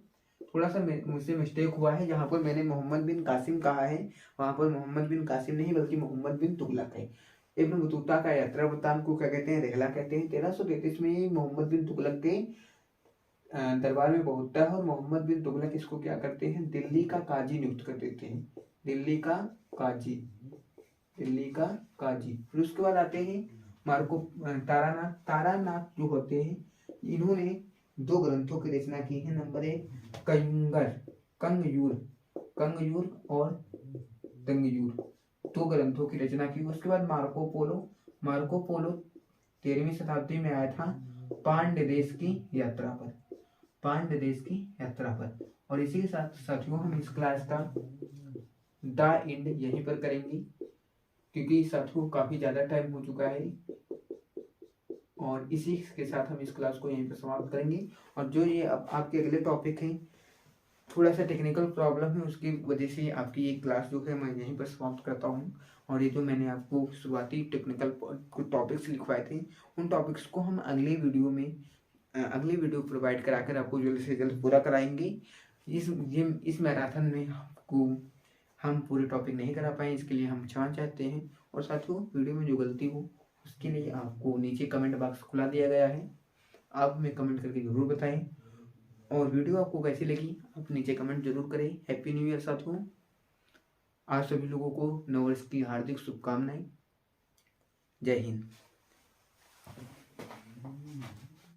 थोड़ा सा मुझसे मिस्टेक हुआ है, जहाँ पर मैंने मोहम्मद बिन कासिम कहा है वहां पर मोहम्मद बिन कासिम नहीं बल्कि मोहम्मद बिन तुगलक है। इब्न बतूता का यात्रा वृत्तांत को क्या कहते हैं? रेहला कहते हैं। 1333 में मोहम्मद बिन तुगलक के दरबार में पहुंचता है और मोहम्मद बिन तुगलक इसको क्या करते हैं? दिल्ली का काजी नियुक्त कर देते हैं। दिल्ली का काजी, दिल्ली का काजी। फिर उसके बाद आते हैं मार्को तारानाथ। तारानाथ जो होते हैं इन्होंने 2 ग्रंथों की रचना की है। नंबर 1 कंगयूर, कंगयूर और तंगयूर, 2 ग्रंथों की रचना की। उसके बाद मार्को पोलो। मार्को पोलो 13वीं शताब्दी में आया था पांड्य देश की यात्रा पर, पांड्य देश की यात्रा पर। और इसी के साथ साथियों हम इस क्लास का द एंड यहीं पर करेंगे क्योंकि साथियों काफी ज्यादा टाइम हो चुका है और इसी के साथ हम इस क्लास को यहीं पर समाप्त करेंगे। और जो ये अब आपके अगले टॉपिक हैं, थोड़ा सा टेक्निकल प्रॉब्लम है उसकी वजह से आपकी ये क्लास जो है मैं यहीं पर समाप्त करता हूँ। और ये जो मैंने आपको शुरुआती टेक्निकल टॉपिक्स लिखवाए थे उन टॉपिक्स को हम अगले वीडियो प्रोवाइड कराकर आपको जल्द से जल्द पूरा कराएंगे। इस मैराथन में आपको हम पूरे टॉपिक नहीं करा पाए, इसके लिए हम क्षमा चाहते हैं। और साथियों वीडियो में जो गलती हो उसके लिए आपको नीचे कमेंट बॉक्स खुला दिया गया है, आप हमें कमेंट करके ज़रूर बताएं। और वीडियो आपको कैसी लगी आप नीचे कमेंट जरूर करें। हैप्पी न्यू ईयर साथियों। आज सभी लोगों को नववर्ष की हार्दिक शुभकामनाएं। जय हिंद।